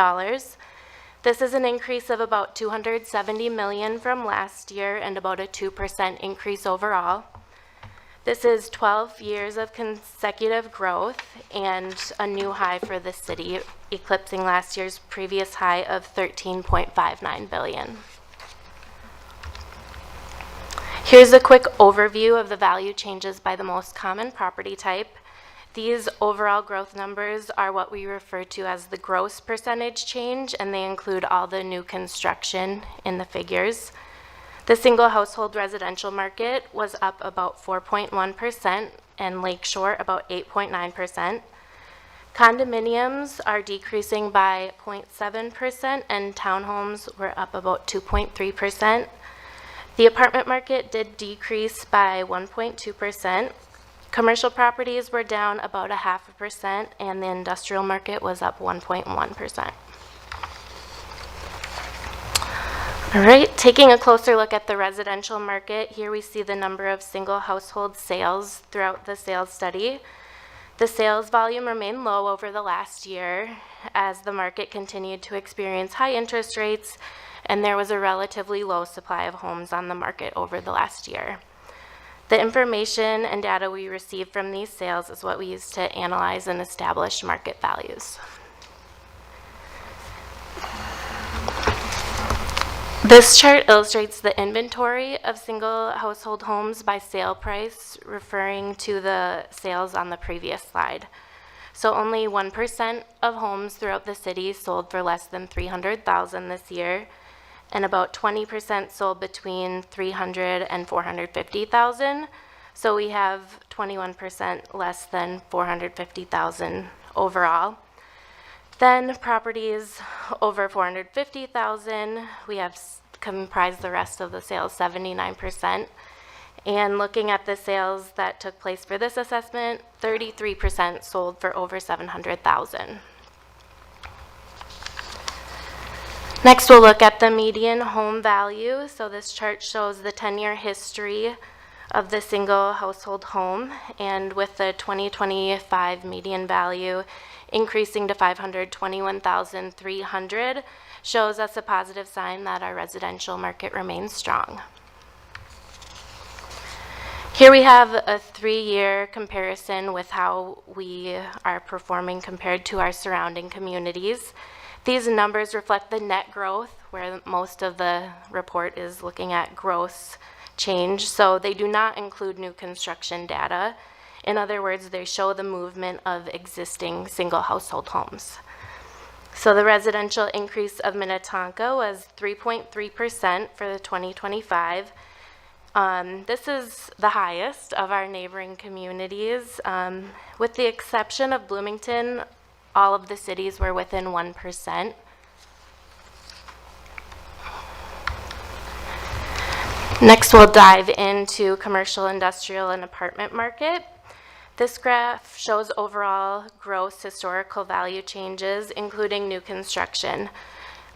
Speaker 2: This is an increase of about $270 million from last year and about a 2% increase overall. This is 12 years of consecutive growth and a new high for the city, eclipsing last year's previous high of $13.59 billion. Here's a quick overview of the value changes by the most common property type. These overall growth numbers are what we refer to as the gross percentage change, and they include all the new construction in the figures. The single household residential market was up about 4.1% and Lakeshore about 8.9%. Condominiums are decreasing by 0.7% and townhomes were up about 2.3%. The apartment market did decrease by 1.2%. Commercial properties were down about 0.5%, and the industrial market was up 1.1%. All right, taking a closer look at the residential market, here we see the number of single household sales throughout the sales study. The sales volume remained low over the last year as the market continued to experience high interest rates, and there was a relatively low supply of homes on the market over the last year. The information and data we received from these sales is what we use to analyze and establish market values. This chart illustrates the inventory of single household homes by sale price, referring to the sales on the previous slide. So only 1% of homes throughout the city sold for less than $300,000 this year, and about 20% sold between $300,000 and $450,000. So we have 21% less than $450,000 overall. Then properties over $450,000, we have comprised the rest of the sales, 79%. And looking at the sales that took place for this assessment, 33% sold for over $700,000. Next, we'll look at the median home value. So this chart shows the 10-year history of the single household home, and with the 2025 median value increasing to $521,300, shows us a positive sign that our residential market remains strong. Here we have a 3-year comparison with how we are performing compared to our surrounding communities. These numbers reflect the net growth, where most of the report is looking at gross change, so they do not include new construction data. In other words, they show the movement of existing single household homes. So the residential increase of Minnetonka was 3.3% for the 2025. This is the highest of our neighboring communities. With the exception of Bloomington, all of the cities were within 1%. Next, we'll dive into commercial, industrial, and apartment market. This graph shows overall gross historical value changes, including new construction.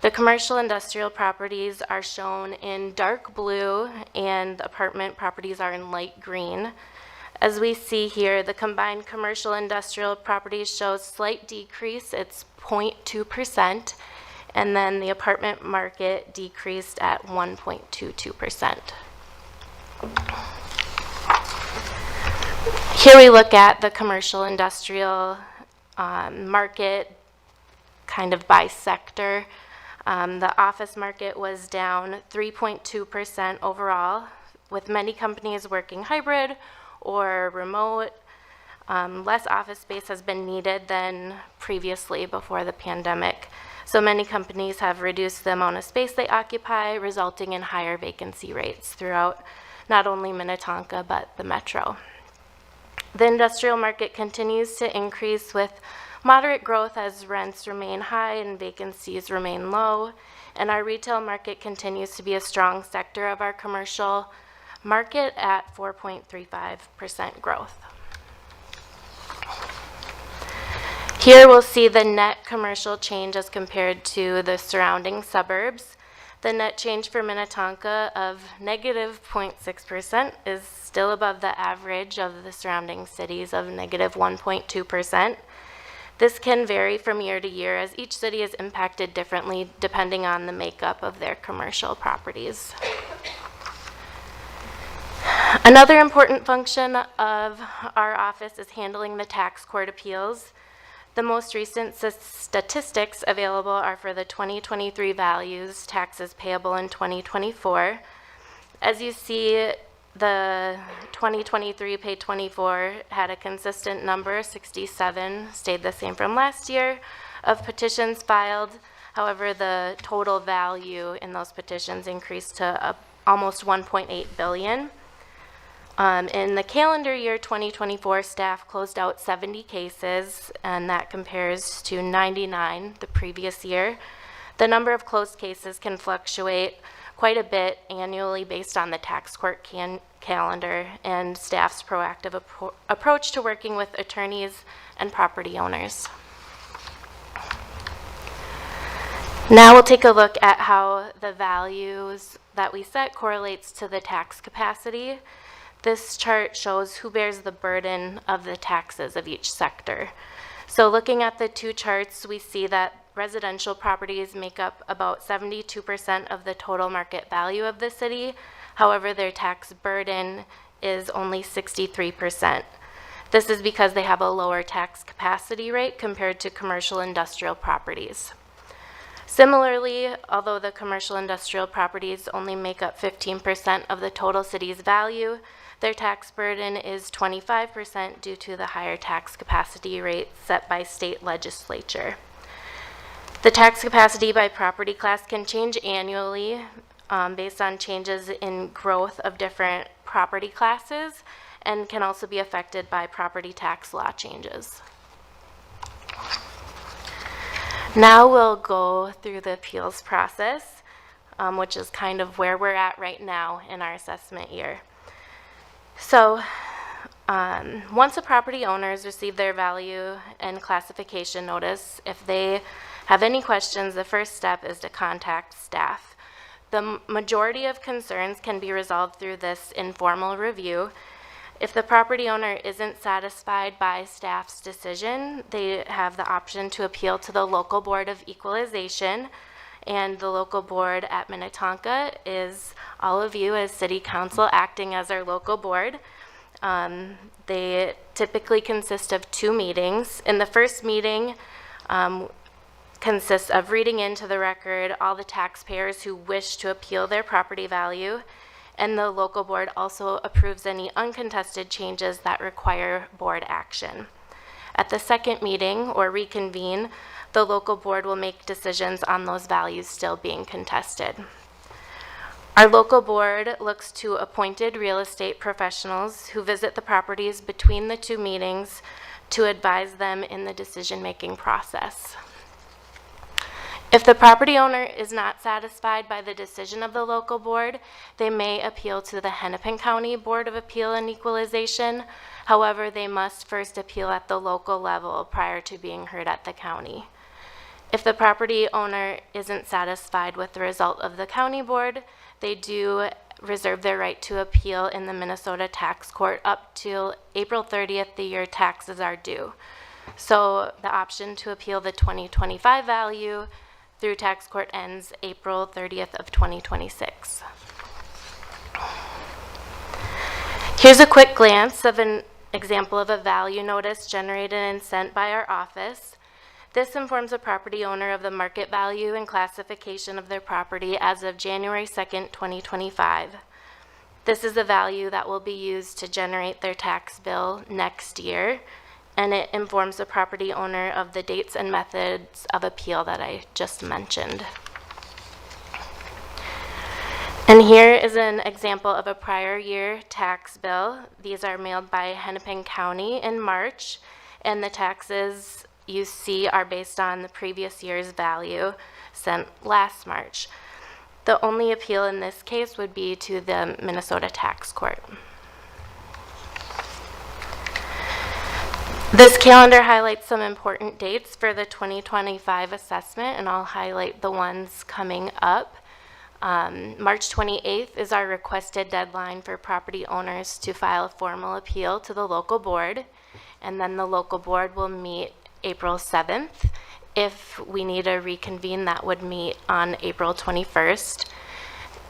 Speaker 2: The commercial industrial properties are shown in dark blue, and the apartment properties are in light green. As we see here, the combined commercial industrial properties shows slight decrease, it's 0.2%, and then the apartment market decreased at 1.22%. Here we look at the commercial industrial market kind of by sector. The office market was down 3.2% overall, with many companies working hybrid or remote. Less office space has been needed than previously before the pandemic. So many companies have reduced the amount of space they occupy, resulting in higher vacancy rates throughout not only Minnetonka, but the metro. The industrial market continues to increase with moderate growth as rents remain high and vacancies remain low. And our retail market continues to be a strong sector of our commercial market at 4.35% growth. Here we'll see the net commercial change as compared to the surrounding suburbs. The net change for Minnetonka of negative 0.6% is still above the average of the surrounding cities of negative 1.2%. This can vary from year to year as each city is impacted differently depending on the makeup of their commercial properties. Another important function of our office is handling the tax court appeals. The most recent statistics available are for the 2023 values, taxes payable in 2024. As you see, the 2023 pay 24 had a consistent number, 67, stayed the same from last year, of petitions filed. However, the total value in those petitions increased to almost 1.8 billion. In the calendar year 2024, staff closed out 70 cases, and that compares to 99 the previous year. The number of closed cases can fluctuate quite a bit annually based on the tax court calendar and staff's proactive approach to working with attorneys and property owners. Now we'll take a look at how the values that we set correlates to the tax capacity. This chart shows who bears the burden of the taxes of each sector. So looking at the two charts, we see that residential properties make up about 72% of the total market value of the city. However, their tax burden is only 63%. This is because they have a lower tax capacity rate compared to commercial industrial properties. Similarly, although the commercial industrial properties only make up 15% of the total city's value, their tax burden is 25% due to the higher tax capacity rate set by state legislature. The tax capacity by property class can change annually based on changes in growth of different property classes and can also be affected by property tax law changes. Now we'll go through the appeals process, which is kind of where we're at right now in our assessment year. So once a property owners receive their value and classification notice, if they have any questions, the first step is to contact staff. The majority of concerns can be resolved through this informal review. If the property owner isn't satisfied by staff's decision, they have the option to appeal to the local board of equalization. And the local board at Minnetonka is all of you as city council acting as our local board. They typically consist of 2 meetings. In the first meeting, consists of reading into the record all the taxpayers who wish to appeal their property value, and the local board also approves any uncontested changes that require board action. At the second meeting, or reconvene, the local board will make decisions on those values still being contested. Our local board looks to appointed real estate professionals who visit the properties between the two meetings to advise them in the decision-making process. If the property owner is not satisfied by the decision of the local board, they may appeal to the Hennepin County Board of Appeal and Equalization. However, they must first appeal at the local level prior to being heard at the county. If the property owner isn't satisfied with the result of the county board, they do reserve their right to appeal in the Minnesota Tax Court up till April 30th, the year taxes are due. So the option to appeal the 2025 value through tax court ends April 30th of 2026. Here's a quick glance of an example of a value notice generated and sent by our office. This informs a property owner of the market value and classification of their property as of January 2nd, 2025. This is the value that will be used to generate their tax bill next year, and it informs the property owner of the dates and methods of appeal that I just mentioned. And here is an example of a prior year tax bill. These are mailed by Hennepin County in March, and the taxes you see are based on the previous year's value sent last March. The only appeal in this case would be to the Minnesota Tax Court. This calendar highlights some important dates for the 2025 assessment, and I'll highlight the ones coming up. March 28th is our requested deadline for property owners to file a formal appeal to the local board, and then the local board will meet April 7th. If we need to reconvene, that would meet on April 21st.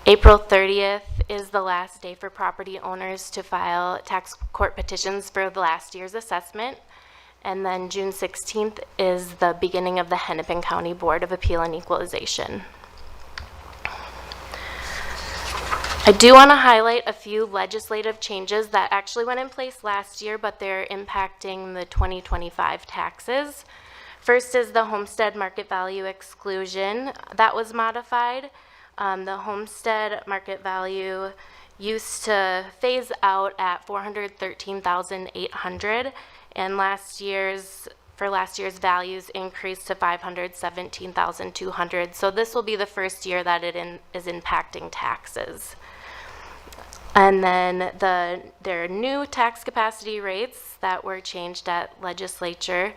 Speaker 2: April 30th is the last day for property owners to file tax court petitions for the last year's assessment. And then June 16th is the beginning of the Hennepin County Board of Appeal and Equalization. I do want to highlight a few legislative changes that actually went in place last year, but they're impacting the 2025 taxes. First is the homestead market value exclusion that was modified. The homestead market value used to phase out at $413,800, and last year's values increased to $517,200. So this will be the first year that it is impacting taxes. And then there are new tax capacity rates that were changed at legislature.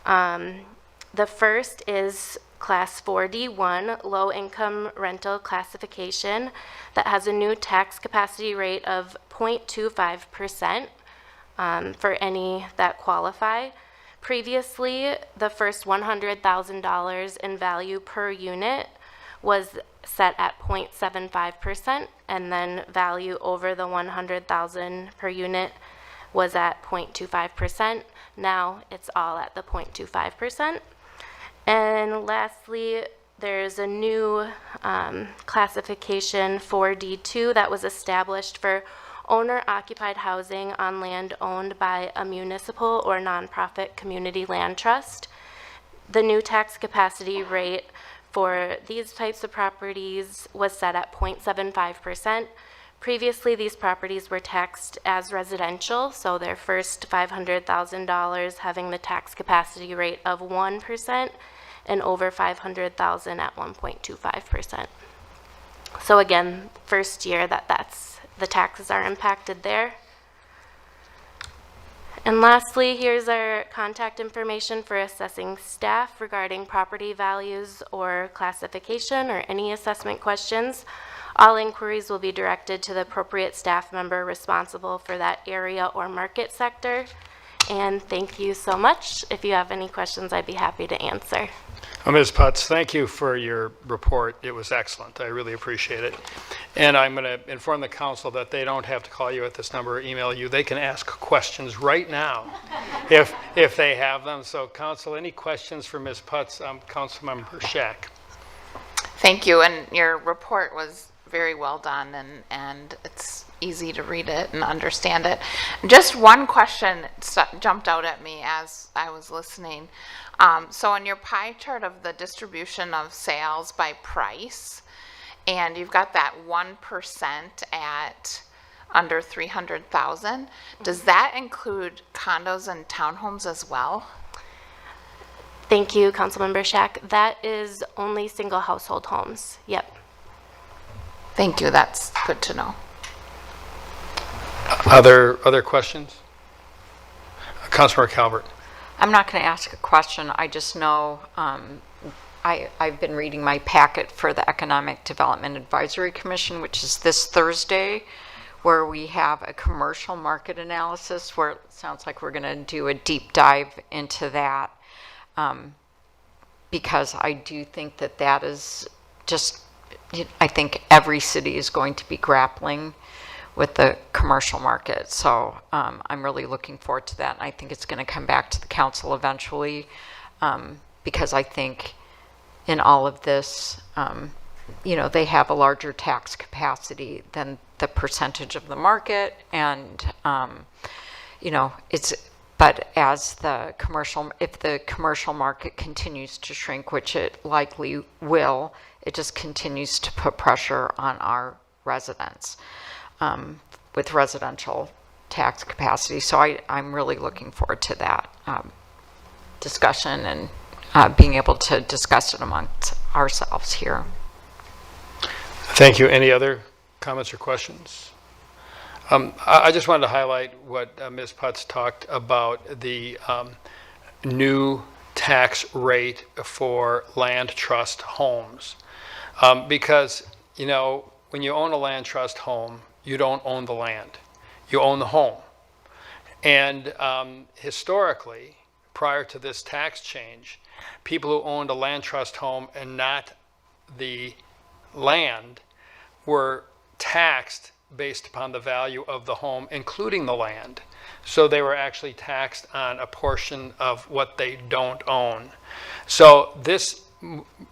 Speaker 2: The first is Class 4D1, low income rental classification, that has a new tax capacity rate of 0.25% for any that qualify. Previously, the first $100,000 in value per unit was set at 0.75%, and then value over the $100,000 per unit was at 0.25%. Now it's all at the 0.25%. And lastly, there's a new classification 4D2 that was established for owner-occupied housing on land owned by a municipal or nonprofit community land trust. The new tax capacity rate for these types of properties was set at 0.75%. Previously, these properties were taxed as residential, so their first $500,000 having the tax capacity rate of 1% and over $500,000 at 1.25%. So again, first year that's the taxes are impacted there. And lastly, here's our contact information for assessing staff regarding property values or classification or any assessment questions. All inquiries will be directed to the appropriate staff member responsible for that area or market sector. And thank you so much. If you have any questions, I'd be happy to answer.
Speaker 1: Ms. Putz, thank you for your report. It was excellent. I really appreciate it. And I'm going to inform the council that they don't have to call you at this number or email you. They can ask questions right now if they have them. So council, any questions for Ms. Putz? Councilmember Shack.
Speaker 5: Thank you, and your report was very well done, and it's easy to read it and understand it. Just one question jumped out at me as I was listening. So in your pie chart of the distribution of sales by price, and you've got that 1% at under 300,000. Does that include condos and townhomes as well?
Speaker 2: Thank you, Councilmember Shack. That is only single household homes. Yep.
Speaker 5: Thank you, that's good to know.
Speaker 1: Other questions? Councilmember Calvert.
Speaker 3: I'm not going to ask a question. I just know I've been reading my packet for the Economic Development Advisory Commission, which is this Thursday, where we have a commercial market analysis where it sounds like we're going to do a deep dive into that, because I do think that that is just, I think every city is going to be grappling with the commercial market. So I'm really looking forward to that. And I think it's going to come back to the council eventually, because I think in all of this, they have a larger tax capacity than the percentage of the market. And, but as if the commercial market continues to shrink, which it likely will, it just continues to put pressure on our residents with residential tax capacity. So I'm really looking forward to that discussion and being able to discuss it amongst ourselves here.
Speaker 1: Thank you. Any other comments or questions? I just wanted to highlight what Ms. Putz talked about, the new tax rate for land trust homes. Because, when you own a land trust home, you don't own the land. You own the home. And historically, prior to this tax change, people who owned a land trust home and not the land were taxed based upon the value of the home, including the land. So they were actually taxed on a portion of what they don't own. So this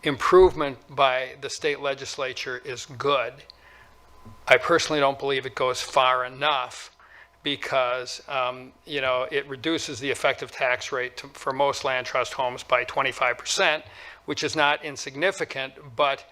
Speaker 1: improvement by the state legislature is good. I personally don't believe it goes far enough, because it reduces the effective tax rate for most land trust homes by 25%, which is not insignificant, but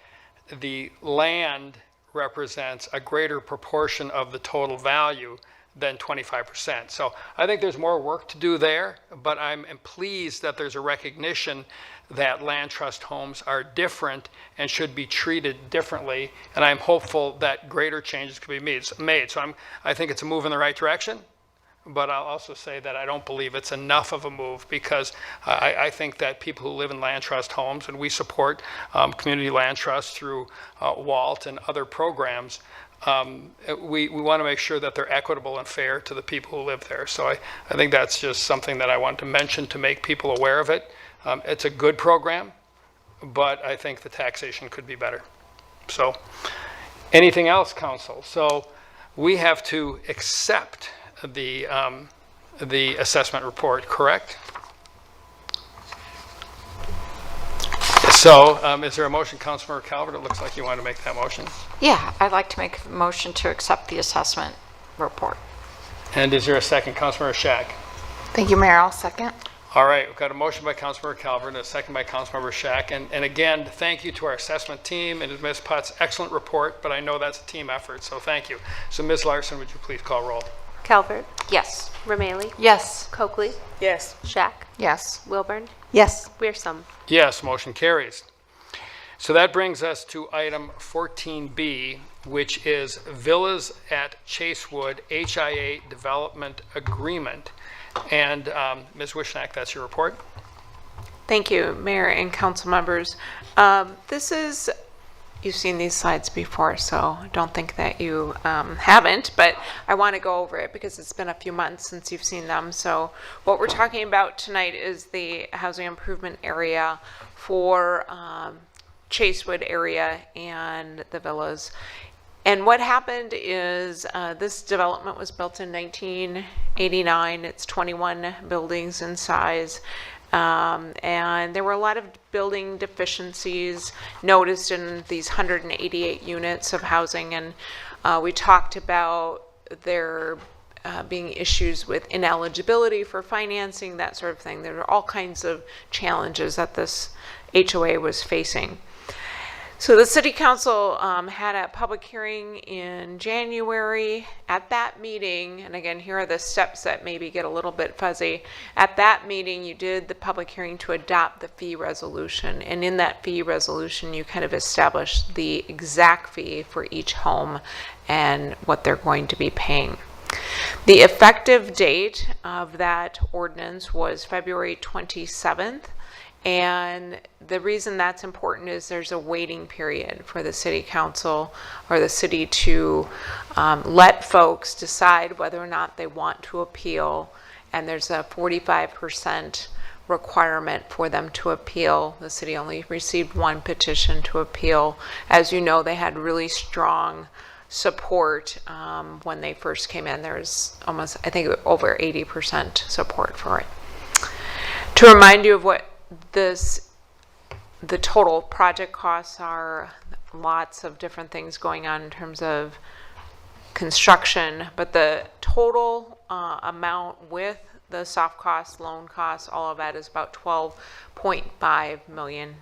Speaker 1: the land represents a greater proportion of the total value than 25%. So I think there's more work to do there, but I'm pleased that there's a recognition that land trust homes are different and should be treated differently, and I'm hopeful that greater changes can be made. So I think it's a move in the right direction, but I'll also say that I don't believe it's enough of a move, because I think that people who live in land trust homes, and we support community land trusts through WALT and other programs, we want to make sure that they're equitable and fair to the people who live there. So I think that's just something that I want to mention to make people aware of it. It's a good program, but I think the taxation could be better. So anything else, council? So we have to accept the assessment report, correct? So is there a motion, Councilmember Calvert? It looks like you want to make that motion.
Speaker 3: Yeah, I'd like to make a motion to accept the assessment report.
Speaker 1: And is there a second, Councilmember Shack?
Speaker 5: Thank you, Mayor. I'll second.
Speaker 1: All right, we've got a motion by Councilmember Calvert and a second by Councilmember Shack. And again, thank you to our assessment team and Ms. Putz, excellent report, but I know that's a team effort, so thank you. So Ms. Larson, would you please call roll?
Speaker 2: Calvert,
Speaker 3: Yes.
Speaker 2: Rameli,
Speaker 8: Yes.
Speaker 2: Coakley,
Speaker 7: Yes.
Speaker 2: Shack,
Speaker 5: Yes.
Speaker 2: Wilburn,
Speaker 11: Yes.
Speaker 2: Wearsum.
Speaker 1: Yes, motion carries. So that brings us to item 14B, which is Villas at Chasewood HIA Development Agreement. And Ms. Wishnack, that's your report.
Speaker 10: Thank you, Mayor and council members. This is, you've seen these slides before, so don't think that you haven't, but I want to go over it because it's been a few months since you've seen them. So what we're talking about tonight is the housing improvement area for Chasewood area and the villas. And what happened is this development was built in 1989. It's 21 buildings in size. And there were a lot of building deficiencies noticed in these 188 units of housing. And we talked about there being issues with ineligibility for financing, that sort of thing. There were all kinds of challenges that this HOA was facing. So the city council had a public hearing in January. At that meeting, and again, here are the steps that maybe get a little bit fuzzy. At that meeting, you did the public hearing to adopt the fee resolution. And in that fee resolution, you kind of established the exact fee for each home and what they're going to be paying. The effective date of that ordinance was February 27th. And the reason that's important is there's a waiting period for the city council or the city to let folks decide whether or not they want to appeal. And there's a 45% requirement for them to appeal. The city only received one petition to appeal. As you know, they had really strong support when they first came in. There was almost, I think, over 80% support for it. To remind you of what the total project costs are, lots of different things going on in terms of construction, but the total amount with the soft costs, loan costs, all of that is about $12.5 million.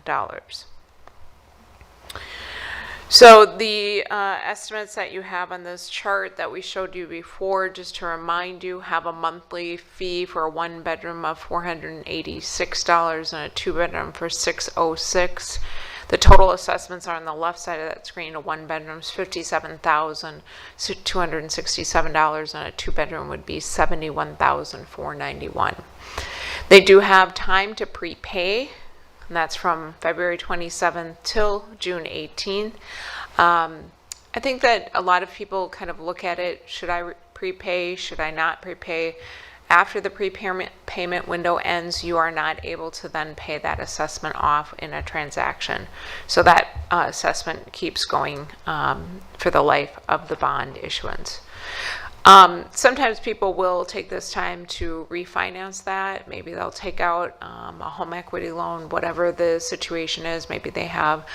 Speaker 10: So the estimates that you have on this chart that we showed you before, just to remind you, have a monthly fee for a 1-bedroom of $486 and a 2-bedroom for $606. The total assessments are on the left side of that screen. A 1-bedroom is $57,267 and a 2-bedroom would be $71,491. They do have time to prepay. And that's from February 27th till June 18th. I think that a lot of people kind of look at it, should I prepay, should I not prepay? After the prepayment window ends, you are not able to then pay that assessment off in a transaction. So that assessment keeps going for the life of the bond issuance. Sometimes people will take this time to refinance that. Maybe they'll take out a home equity loan, whatever the situation is. Maybe they have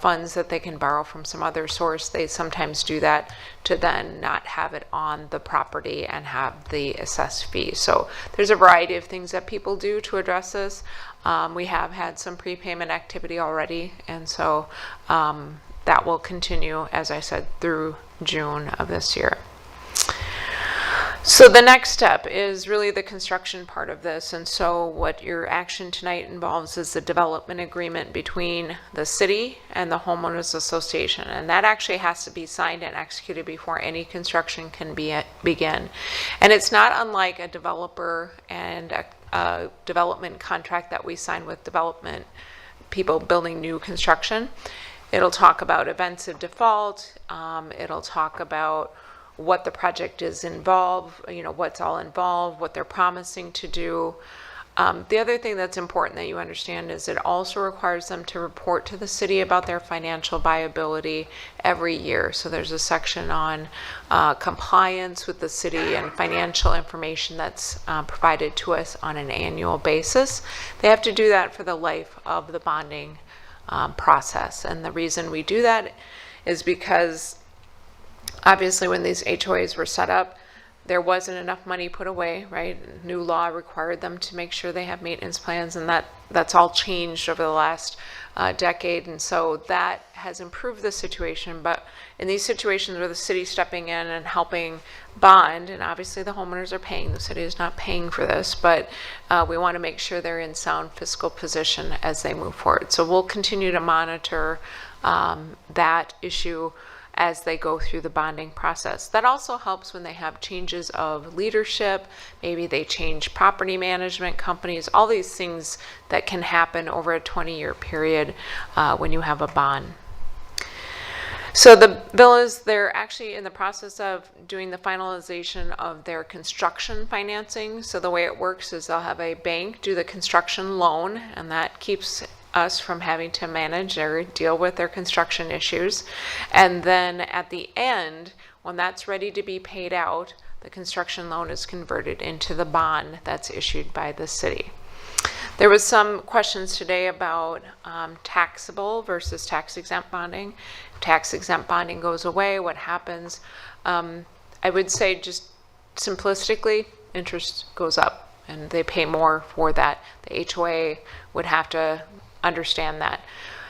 Speaker 10: funds that they can borrow from some other source. They sometimes do that to then not have it on the property and have the assessed fee. So there's a variety of things that people do to address this. We have had some prepayment activity already, and so that will continue, as I said, through June of this year. So the next step is really the construction part of this, and so what your action tonight involves is the development agreement between the city and the homeowners association, and that actually has to be signed and executed before any construction can begin. And it's not unlike a developer and a development contract that we sign with development people building new construction. It'll talk about events of default. It'll talk about what the project is involved, what's all involved, what they're promising to do. The other thing that's important that you understand is it also requires them to report to the city about their financial viability every year. So there's a section on compliance with the city and financial information that's provided to us on an annual basis. They have to do that for the life of the bonding process. And the reason we do that is because obviously, when these HOAs were set up, there wasn't enough money put away, right? New law required them to make sure they have maintenance plans, and that's all changed over the last decade, and so that has improved the situation. But in these situations where the city's stepping in and helping bond, and obviously the homeowners are paying, the city is not paying for this, but we want to make sure they're in sound fiscal position as they move forward. So we'll continue to monitor that issue as they go through the bonding process. That also helps when they have changes of leadership, maybe they change property management companies, all these things that can happen over a 20-year period when you have a bond. So the villas, they're actually in the process of doing the finalization of their construction financing. So the way it works is they'll have a bank do the construction loan, and that keeps us from having to manage or deal with their construction issues. And then at the end, when that's ready to be paid out, the construction loan is converted into the bond that's issued by the city. There was some questions today about taxable versus tax-exempt bonding. If tax-exempt bonding goes away, what happens? I would say just simplistically, interest goes up and they pay more for that. The HOA would have to understand that.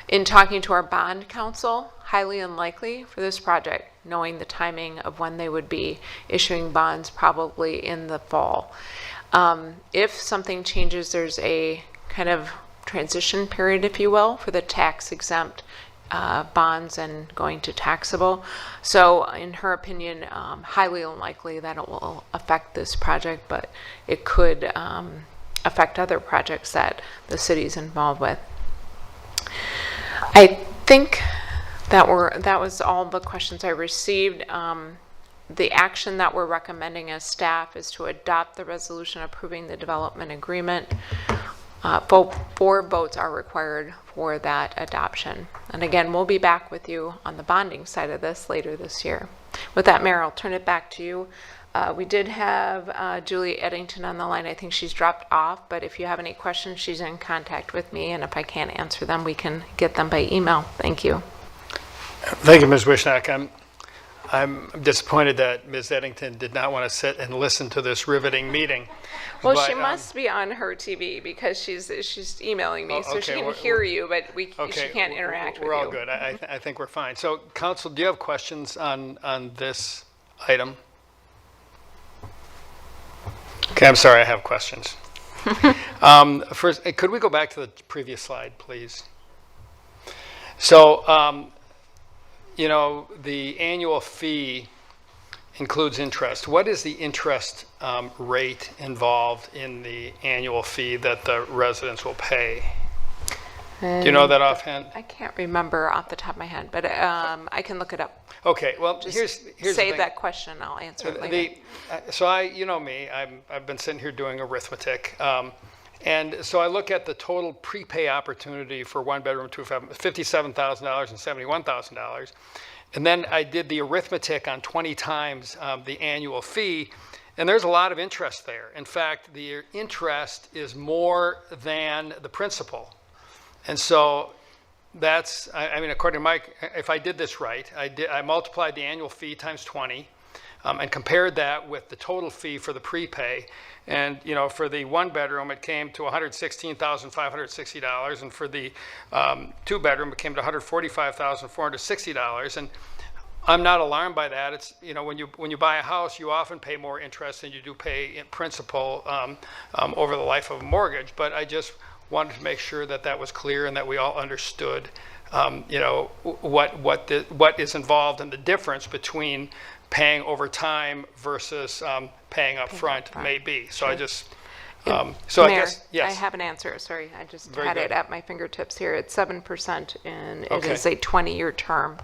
Speaker 10: In talking to our bond counsel, highly unlikely for this project, knowing the timing of when they would be issuing bonds, probably in the fall. If something changes, there's a kind of transition period, if you will, for the tax exempt bonds and going to taxable. So in her opinion, highly unlikely that it will affect this project, but it could affect other projects that the city's involved with. I think that was all the questions I received. The action that we're recommending as staff is to adopt the resolution approving the development agreement. 4 votes are required for that adoption. And again, we'll be back with you on the bonding side of this later this year. With that, Mayor, I'll turn it back to you. We did have Julie Eddington on the line. I think she's dropped off, but if you have any questions, she's in contact with me, and if I can't answer them, we can get them by email. Thank you.
Speaker 1: Thank you, Ms. Wishnak. I'm disappointed that Ms. Eddington did not want to sit and listen to this riveting meeting.
Speaker 10: Well,
Speaker 1: But,
Speaker 10: she must be on her TV because she's emailing me, so she
Speaker 1: okay,
Speaker 10: can
Speaker 1: we're-
Speaker 10: hear you, but she
Speaker 1: Okay,
Speaker 10: can't interact with you.
Speaker 1: We're all good. I think we're fine. So, Council, do you have questions on this item? Okay, I'm sorry, I have questions. First, could we go back to the previous slide, please? So, you know, the annual fee includes interest. What is the interest rate involved in the annual fee that the residents will pay? Do you know that offhand?
Speaker 10: I can't remember off the top of my head, but I can look it up.
Speaker 1: Okay, well,
Speaker 10: Just
Speaker 1: here's the
Speaker 10: save
Speaker 1: thing.
Speaker 10: that question, I'll answer it later.
Speaker 1: So you know me, I've been sitting here doing arithmetic. And so I look at the total prepay opportunity for 1 bedroom, 2 $57,000 and $71,000. And then I did the arithmetic on 20 times the annual fee, and there's a lot of interest there. In fact, the interest is more than the principal. And so that's, I mean, according to Mike, if I did this right, I multiplied the annual fee times 20 and compared that with the total fee for the prepay. And, you know, for the 1 bedroom, it came to $116,560. And for the 2 bedroom, it came to $145,460. And I'm not alarmed by that. It's, you know, when you buy a house, you often pay more interest than you do pay in principal over the life of a mortgage. But I just wanted to make sure that that was clear and that we all understood, you know, what is involved and the difference between paying over time versus paying up front may be. So I just, so I
Speaker 10: Mayor,
Speaker 1: guess, yes.
Speaker 10: I have an answer, sorry, I just
Speaker 1: Very
Speaker 10: had
Speaker 1: good.
Speaker 10: it at my fingertips here. It's 7% and it
Speaker 1: Okay.
Speaker 10: is a 20-year term.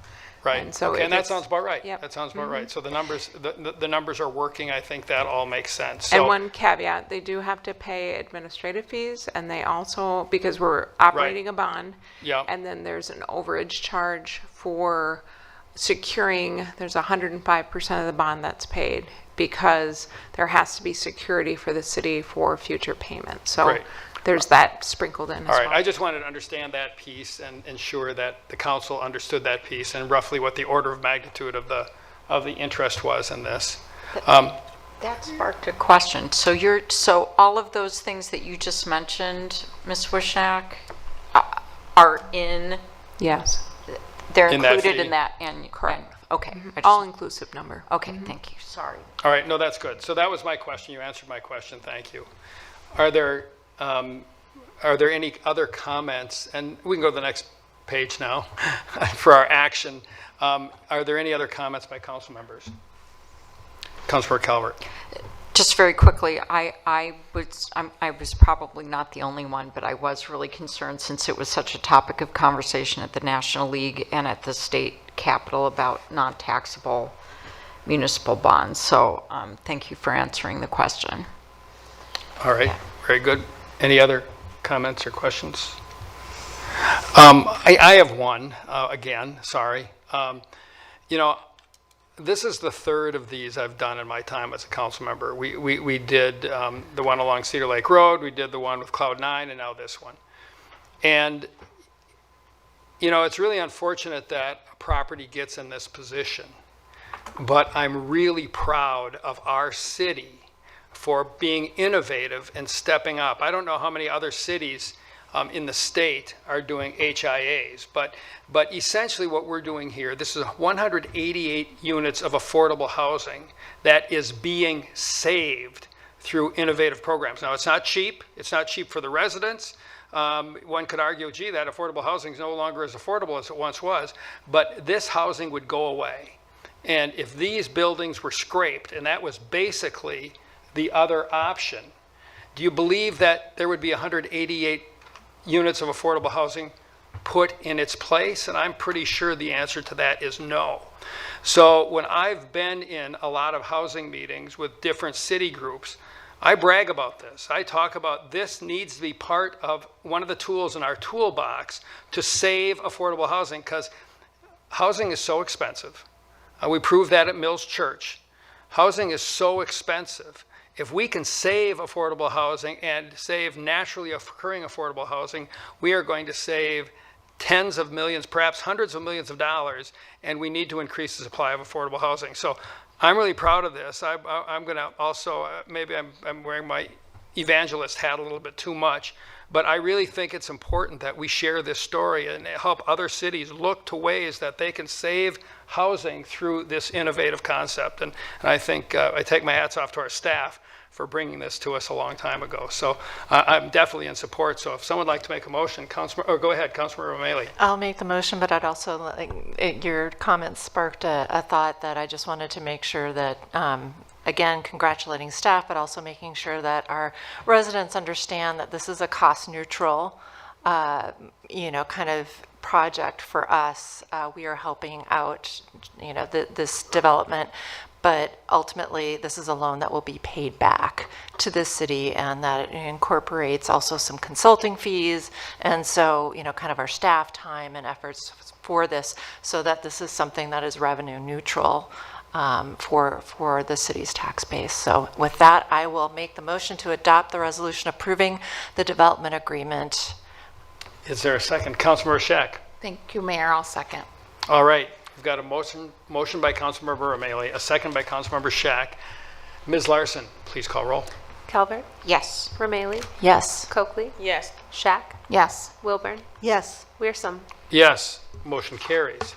Speaker 1: Right.
Speaker 10: And so
Speaker 1: Okay,
Speaker 10: it
Speaker 1: and that
Speaker 10: gets-
Speaker 1: sounds about right.
Speaker 10: Yep.
Speaker 1: That sounds about right. So the numbers, the numbers are working. I think that all makes sense.
Speaker 10: And
Speaker 1: So,
Speaker 10: one caveat, they do have to pay administrative fees, and they also, because we're operating a bond.
Speaker 1: Yeah.
Speaker 10: And then there's an overage charge for securing, there's 105% of the bond that's paid, because there has to be security for the city for future payments. So
Speaker 1: Right.
Speaker 10: there's that sprinkled in as
Speaker 1: all right,
Speaker 10: well.
Speaker 1: I just wanted to understand that piece and ensure that the council understood that piece and roughly what the order of magnitude of the interest was in this.
Speaker 3: That sparked a question. So all of those things that you just mentioned, Ms. Wishnak, are in,
Speaker 10: Yes,
Speaker 3: they're
Speaker 1: In that
Speaker 3: included
Speaker 1: fee.
Speaker 3: in that annual?
Speaker 10: Correct.
Speaker 3: Okay. I just-
Speaker 10: all-inclusive number.
Speaker 3: Okay, thank you, sorry.
Speaker 1: All right, no, that's good. So that was my question. You answered my question. Thank you. Are there any other comments? And we can go to the next page now for our action. Are there any other comments by council members? Councilor Calvert.
Speaker 3: Just very quickly, I was probably not the only one, but I was really concerned since it was such a topic of conversation at the National League and at the state capitol about non-taxable municipal bonds. So thank you for answering the question.
Speaker 1: All right, very good. Any other comments or questions? I have one, again, sorry. You know, this is the third of these I've done in my time as a council member. We did the one along Cedar Lake Road, we did the one with Cloud 9, and now this one. And, you know, it's really unfortunate that a property gets in this position, but I'm really proud of our city for being innovative and stepping up. I don't know how many other cities in the state are doing HIAs. But essentially what we're doing here, this is 188 units of affordable housing that is being saved through innovative programs. Now, it's not cheap. It's not cheap for the residents. One could argue, gee, that affordable housing is no longer as affordable as it once was, but this housing would go away. And if these buildings were scraped, and that was basically the other option, do you believe that there would be 188 units of affordable housing put in its place? And I'm pretty sure the answer to that is no. So when I've been in a lot of housing meetings with different city groups, I brag about this. I talk about this needs to be part of one of the tools in our toolbox to save affordable housing, because housing is so expensive. We proved that at Mills Church. Housing is so expensive. If we can save affordable housing and save naturally occurring affordable housing, we are going to save tens of millions, perhaps hundreds of millions of dollars, and we need to increase the supply of affordable housing. So I'm really proud of this. I'm going to also, maybe I'm wearing my evangelist hat a little bit too much, but I really think it's important that we share this story and help other cities look to ways that they can save housing through this innovative concept. And I think I take my hats off to our staff for bringing this to us a long time ago. So I'm definitely in support. So if someone would like to make a motion, go ahead, Councilmember O'Malley.
Speaker 8: I'll make the motion, but I'd also, your comments sparked a thought that I just wanted to make sure that, again, congratulating staff, but also making sure that our residents understand that this is a cost neutral, kind of project for us. We are helping out, this development, but ultimately this is a loan that will be paid back to the city, and that it incorporates also some consulting fees, and so kind of our staff time and efforts for this, so that this is something that is revenue neutral for the city's tax base. So with that, I will make the motion to adopt the resolution approving the development agreement.
Speaker 1: Is there a second? Councilmember Shack.
Speaker 5: Thank you, Mayor. I'll second.
Speaker 1: All right, we've got a motion by Councilmember O'Malley, a second by Councilmember Shack. Ms. Larson, please call roll.
Speaker 2: Calvert,
Speaker 3: Yes.
Speaker 2: Romalee,
Speaker 8: Yes.
Speaker 2: Coakley,
Speaker 7: Yes.
Speaker 2: Shack,
Speaker 5: Yes.
Speaker 2: Wilburn,
Speaker 11: Yes.
Speaker 2: Wearsome.
Speaker 1: Yes, motion carries.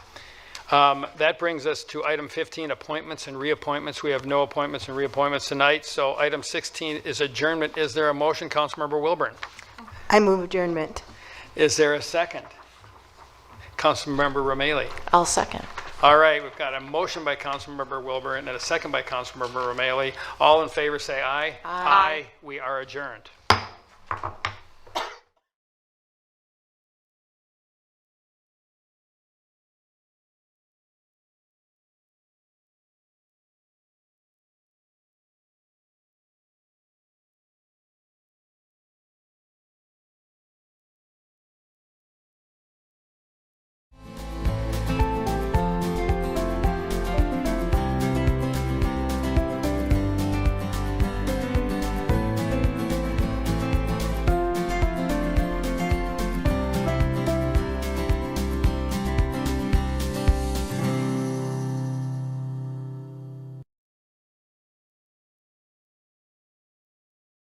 Speaker 1: That brings us to item 15, appointments and reappointments. We have no appointments and reappointments tonight, so item 16 is adjournment. Is there a motion, Councilmember Wilburn?
Speaker 11: I move adjournment.
Speaker 1: Is there a second? Councilmember Romalee.
Speaker 8: I'll second.
Speaker 1: All right, we've got a motion by Councilmember Wilburn and a second by Councilmember Romalee. All in favor say aye. Aye. We are adjourned.